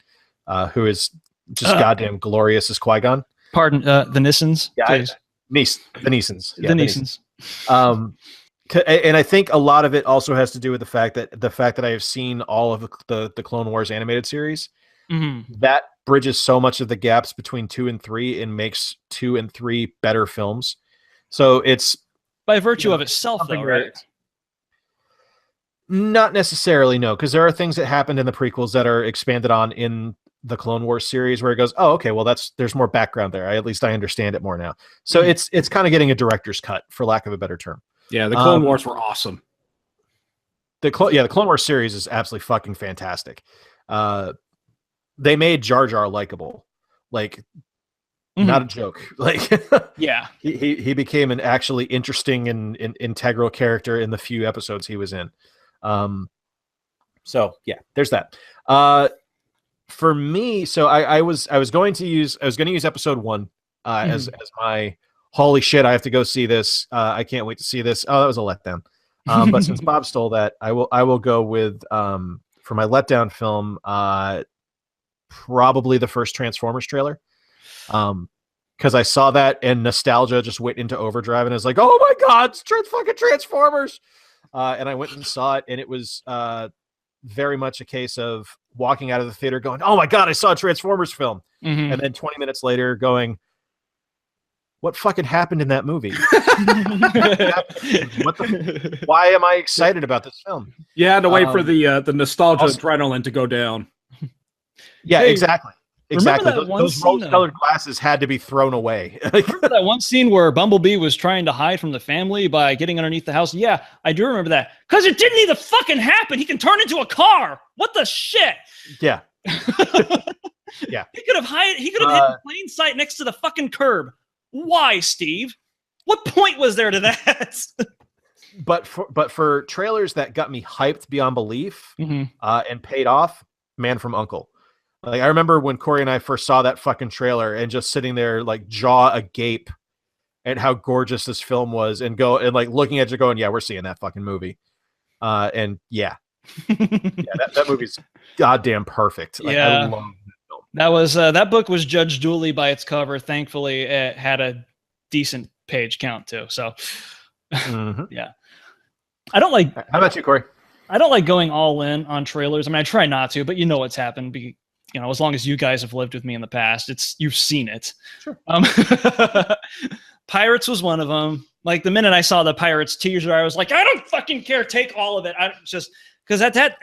[SPEAKER 2] who is just goddamn glorious as Qui-Gon.
[SPEAKER 3] Pardon, the Nissons.
[SPEAKER 2] Yeah,
[SPEAKER 3] please.
[SPEAKER 2] The Neesons. Yeah,
[SPEAKER 3] the Neesons.
[SPEAKER 2] And I think a lot of it also has to do with the fact that I have seen all of the Clone Wars animated series. That bridges so much of the gaps between 2 and 3 and makes 2 and 3 better films. So it's
[SPEAKER 3] by virtue of itself, though, right?
[SPEAKER 2] Not necessarily, no, because there are things that happened in the prequels that are expanded on in the Clone Wars series where it goes, oh, okay, well, there's more background there. At least I understand it more now. So it's kind of getting a director's cut, for lack of a better term.
[SPEAKER 4] Yeah, the Clone Wars were awesome.
[SPEAKER 2] The Clone Wars series is absolutely fucking fantastic. They made Jar Jar likable, like not a joke. Like,
[SPEAKER 3] yeah,
[SPEAKER 2] he became an actually interesting and integral character in the few episodes he was in. So yeah, there's that. For me, so I was going to use episode 1 as my holy shit, I have to go see this. I can't wait to see this. Oh, that was a letdown. But since Bob stole that, I will go with for my letdown film, probably the first Transformers trailer. Because I saw that and nostalgia just went into overdrive and I was like, oh my god, it's fucking Transformers. And I went and saw it, and it was very much a case of walking out of the theater going, oh my god, I saw a Transformers film. And then 20 minutes later going, what fucking happened in that movie? Why am I excited about this film?
[SPEAKER 4] Yeah, to wait for the nostalgia adrenaline to go down.
[SPEAKER 2] Yeah, hey, exactly. Those rose-colored glasses had to be thrown away.
[SPEAKER 3] Remember that one scene where Bumblebee was trying to hide from the family by getting underneath the house? Yeah, I do remember that. Because it didn't even fucking happen. He can turn into a car. What the shit?
[SPEAKER 2] Yeah. Yeah.
[SPEAKER 3] He could have hit in plain sight next to the fucking curb. Why, Steve? What point was there to that?
[SPEAKER 2] But for trailers that got me hyped beyond belief and paid off, Man from U.N.C.L.E. Like, I remember when Corey and I first saw that fucking trailer and just sitting there like jaw agape and how gorgeous this film was, and like looking at you going, yeah, we're seeing that fucking movie. And yeah, that movie's goddamn perfect. Like,
[SPEAKER 3] yeah,
[SPEAKER 2] I love that film.
[SPEAKER 3] That was that book was judged duly by its cover. Thankfully, it had a decent page count too. So yeah, I don't like.
[SPEAKER 2] How about you, Corey?
[SPEAKER 3] I don't like going all in on trailers. I mean, I try not to, but you know what's happened. As long as you guys have lived with me in the past, you've seen it. Sure. Pirates was one of them. Like the minute I saw the Pirates teaser, I was like, I don't fucking care. Take all of it. I just because at that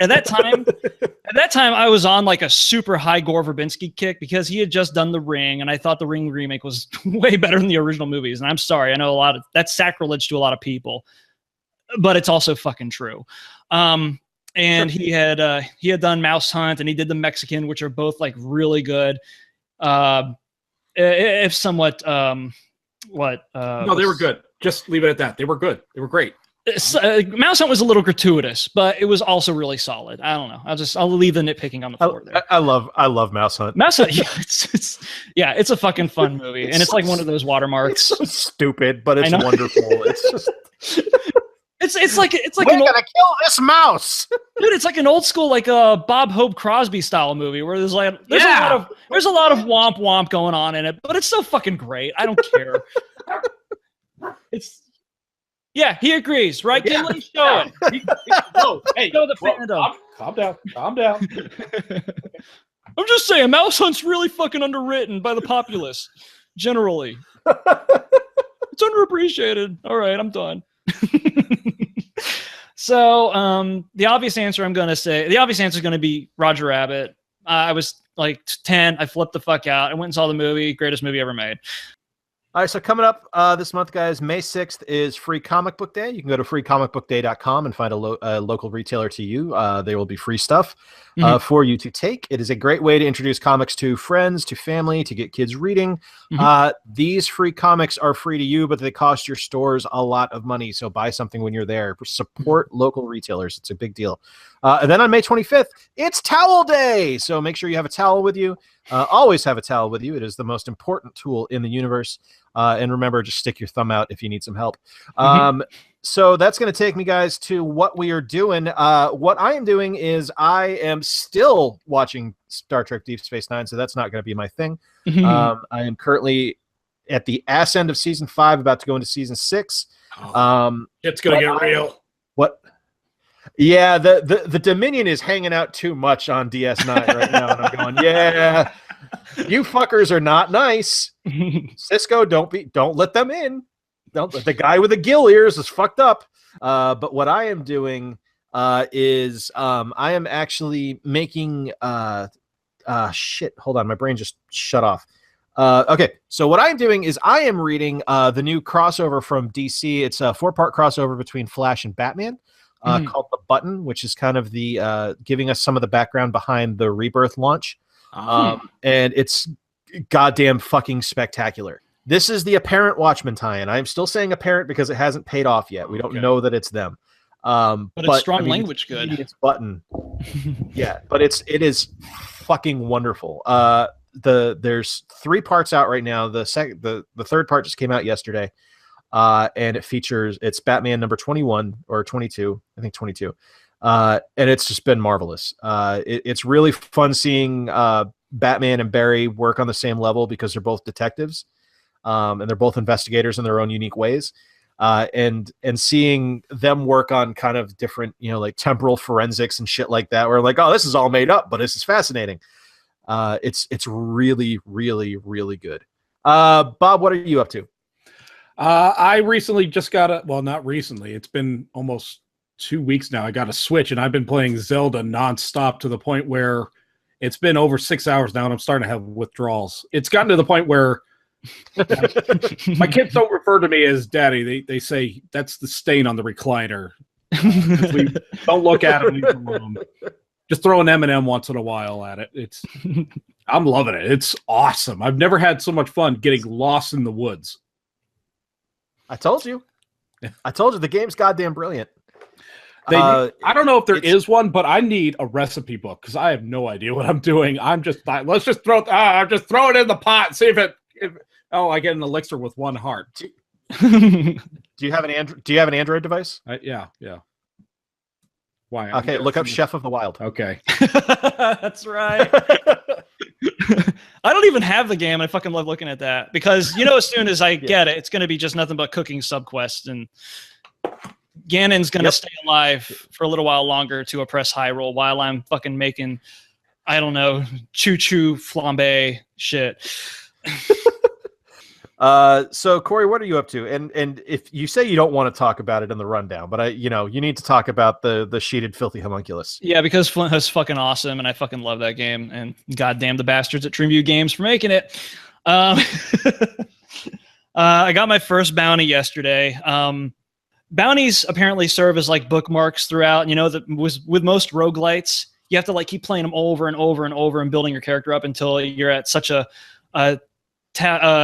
[SPEAKER 3] time I was on like a super high Gore Verbinski kick because he had just done The Ring, and I thought The Ring remake was way better than the original movies. And I'm sorry, I know that's sacrilege to a lot of people, but it's also fucking true. And he had done Mouse Hunt, and he did The Mexican, which are both like really good. If somewhat, no,
[SPEAKER 4] they were good. Just leave it at that. They were good. They were great.
[SPEAKER 3] Mouse Hunt was a little gratuitous, but it was also really solid. I don't know. I'll leave the nitpicking on the floor there.
[SPEAKER 2] I love Mouse Hunt.
[SPEAKER 3] Mouse Hunt, yeah, it's a it's a fun movie, and it's like one of those watermarks.
[SPEAKER 2] It's so stupid, but it's wonderful. It's just.
[SPEAKER 3] It's like
[SPEAKER 2] we're gonna kill this mouse,
[SPEAKER 3] dude. It's like an old school like a Bob Hope Crosby style movie where there's a lot of womp womp going on in it, but it's so fucking great. I don't care. He agrees, right?
[SPEAKER 4] Yeah.
[SPEAKER 3] Kinley, show it. Show the fandom.
[SPEAKER 4] Calm down.
[SPEAKER 3] I'm just saying, Mouse Hunt's really fucking underwritten by the populace generally. It's underappreciated. All right, I'm done. So the obvious answer is going to be Roger Rabbit. I was like 10. I flipped the fuck out. I went and saw the movie. Greatest movie ever made.
[SPEAKER 2] All right, so coming up this month, guys, May 6th is Free Comic Book Day. You can go to freecomicbookday.com and find a local retailer to you. There will be free stuff for you to take. It is a great way to introduce comics to friends, to family, to get kids reading. These free comics are free to you, but they cost your stores a lot of money. So buy something when you're there. Support local retailers. It's a big deal. And then on May 25th, it's Towel Day. So make sure you have a towel with you. Always have a towel with you. It is the most important tool in the universe. And remember, just stick your thumb out if you need some help. So that's going to take me, guys, to what we are doing. What I am doing is I am still watching Star Trek Deep Space Nine, so that's not going to be my thing. I am currently at the ass end of season 5, about to go into season 6.
[SPEAKER 4] It's going to get real.
[SPEAKER 2] What? Yeah, the Dominion is hanging out too much on DS9 right now, and I'm going, yeah, you fuckers are not nice. Cisco, don't let them in. Don't let the guy with the gill ears is fucked up. But what I am doing is I am actually making shit. Hold on, my brain just shut off. Okay, so what I'm doing is I am reading the new crossover from DC. It's a 4-part crossover between Flash and Batman. Called The Button, which is kind of the giving us some of the background behind the Rebirth launch. And it's goddamn fucking spectacular. This is the apparent Watchmen tie-in. I'm still saying apparent because it hasn't paid off yet. We don't know that it's them.
[SPEAKER 3] But it's strong language good.
[SPEAKER 2] It's Button. Yeah, but it is fucking wonderful. There's 3 parts out right now. The third part just came out yesterday. And it's Batman number 21 or 22, I think 22. And it's just been marvelous. It's really fun seeing Batman and Barry work on the same level because they're both detectives, and they're both investigators in their own unique ways. And seeing them work on kind of different, like temporal forensics and shit like that. We're like, oh, this is all made up, but this is fascinating. It's really, really, really good. Bob, what are you up to?
[SPEAKER 4] I recently just not recently. It's been almost 2 weeks now. I got a Switch, and I've been playing Zelda nonstop to the point where it's been over 6 hours now, and I'm starting to have withdrawals. It's gotten to the point where my kids don't refer to me as daddy. They say that's the stain on the recliner. Don't look at it. Leave it alone. Just throw an M&M once in a while at it. I'm loving it. It's awesome. I've never had so much fun getting lost in the woods.
[SPEAKER 2] I told you. The game's goddamn brilliant.
[SPEAKER 4] I don't know if there is one, but I need a recipe book because I have no idea what I'm doing. I'm just throw it in the pot and see if I get an elixir with 1 heart.
[SPEAKER 2] Do you have an Android device?
[SPEAKER 4] Yeah. Why?
[SPEAKER 2] Okay, look up Chef of the Wild.
[SPEAKER 4] Okay.
[SPEAKER 3] That's right. I don't even have the game. I fucking love looking at that because as soon as I get it, it's going to be just nothing but cooking subquests, and Ganon's going to stay alive for a little while longer to oppress Hyrule while I'm fucking making, I don't know, choo-choo flambe shit.
[SPEAKER 2] So Corey, what are you up to? And if you say you don't want to talk about it in the rundown, but you need to talk about the sheeted filthy homunculus.
[SPEAKER 3] Yeah, because Flinthook's fucking awesome, and I fucking love that game. And goddamn the bastards at Dreamview Games for making it. I got my first bounty yesterday. Bounties apparently serve as like bookmarks throughout. That with most roguelites, you have to like keep playing them over and over and over and building your character up until you're at such a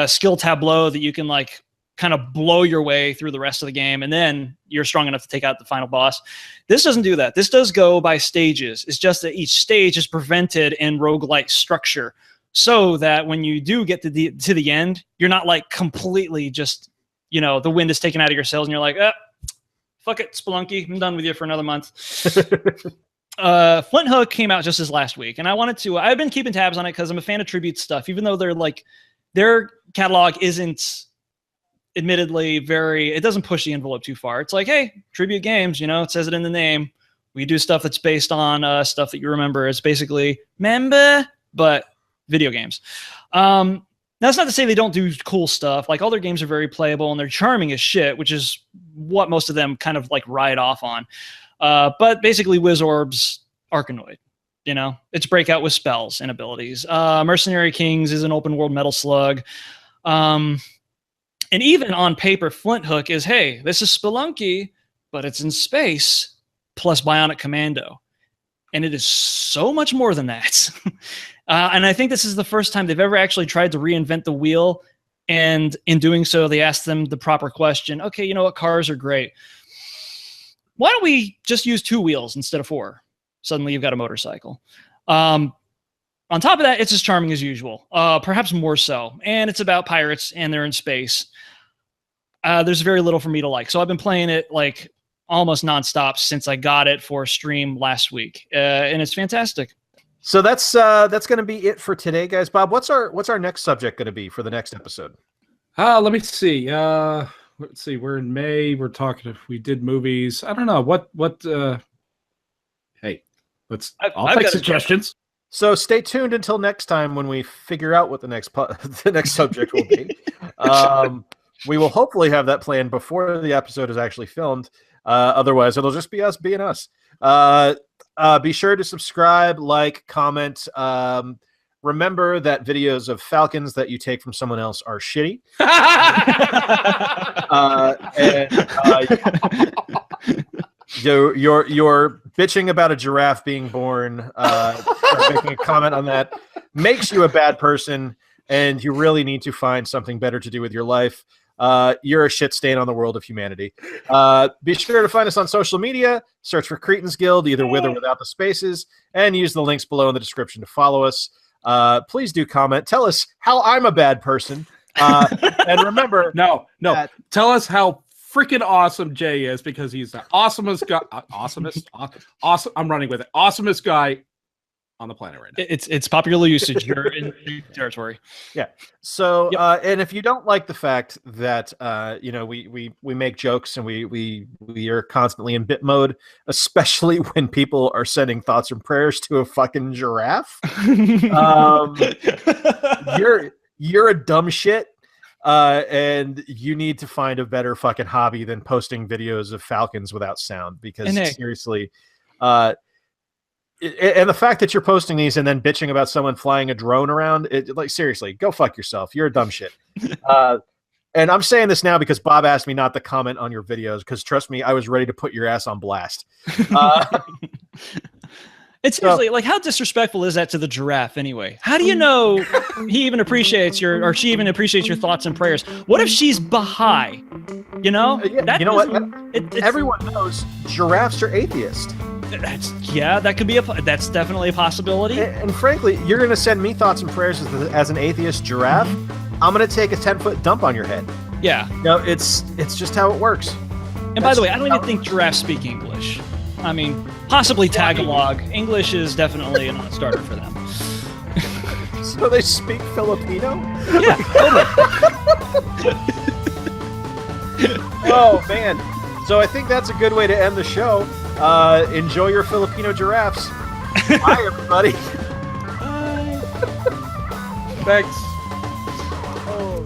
[SPEAKER 3] skill tableau that you can like kind of blow your way through the rest of the game, and then you're strong enough to take out the final boss. This doesn't do that. This does go by stages. It's just that each stage is prevented in roguelite structure, so that when you do get to the end, you're not like completely just the wind is taken out of your sails, and you're like, fuck it, Spelunky, I'm done with you for another month. Flinthook came out just this last week, and I've been keeping tabs on it because I'm a fan of tribute stuff, even though their catalog isn't admittedly it doesn't push the envelope too far. It's like, hey, tribute games, it says it in the name. We do stuff that's based on stuff that you remember. It's basically but video games. That's not to say they don't do cool stuff. Like all their games are very playable and they're charming as shit, which is what most of them kind of like ride off on. But basically Wizzorb's Arkanoid. It's breakout with spells and abilities. Mercenary Kings is an open world metal slug. And even on paper, Flinthook is, hey, this is Spelunky, but it's in space plus Bionic Commando. And it is so much more than that. And I think this is the first time they've ever actually tried to reinvent the wheel. And in doing so, they asked them the proper question. Okay, you know what? Cars are great. Why don't we just use 2 wheels instead of 4? Suddenly you've got a motorcycle. On top of that, it's as charming as usual, perhaps more so. And it's about pirates and they're in space. There's very little for me to like. So I've been playing it like almost nonstop since I got it for stream last week. And it's fantastic.
[SPEAKER 2] So that's going to be it for today, guys. Bob, what's our next subject going to be for the next episode?
[SPEAKER 4] Let me see. Let's see. We're in May. We're talking if we did movies. I don't know what hey, I'll take suggestions.
[SPEAKER 2] So stay tuned until next time when we figure out what the next subject will be. We will hopefully have that planned before the episode is actually filmed. Otherwise, it'll just be us being us. Be sure to subscribe, like, comment. Remember that videos of falcons that you take from someone else are shitty. You're bitching about a giraffe being born, making a comment on that makes you a bad person, and you really need to find something better to do with your life. You're a shit stain on the world of humanity. Be sure to find us on social media. Search for Cretans Guild, either with or without the spaces, and use the links below in the description to follow us. Please do comment. Tell us how I'm a bad person. And remember,
[SPEAKER 4] tell us how freaking awesome Jay is, because he's the awesomest guy. Awesome. I'm running with it. Awesomest guy on the planet right now.
[SPEAKER 3] It's popular usage. You're in territory.
[SPEAKER 2] Yeah. So, and if you don't like the fact that we make jokes and we are constantly in bit mode, especially when people are sending thoughts and prayers to a fucking giraffe, you're a dumb shit. And you need to find a better fucking hobby than posting videos of falcons without sound, because seriously, and the fact that you're posting these and then bitching about someone flying a drone around, seriously, go fuck yourself. You're a dumb shit. And I'm saying this now because Bob asked me not to comment on your videos, because trust me, I was ready to put your ass on blast.
[SPEAKER 3] It's seriously, like, how disrespectful is that to the giraffe anyway? How do you know he even appreciates or she even appreciates your thoughts and prayers? What if she's Baha'i? You know?
[SPEAKER 2] You know what? Everyone knows giraffes are atheists.
[SPEAKER 3] That could be that's definitely a possibility.
[SPEAKER 2] And frankly, you're going to send me thoughts and prayers as an atheist giraffe. I'm going to take a 10-foot dump on your head.
[SPEAKER 3] Yeah.
[SPEAKER 2] No, it's just how it works.
[SPEAKER 3] And by the way, I don't even think giraffes speak English. I mean, possibly Tagalog. English is definitely a non-starter for them.
[SPEAKER 2] So they speak Filipino?
[SPEAKER 3] Yeah, totally.
[SPEAKER 2] Oh, man. So I think that's a good way to end the show. Enjoy your Filipino giraffes. Bye, everybody.
[SPEAKER 4] Thanks.
[SPEAKER 2] Oh,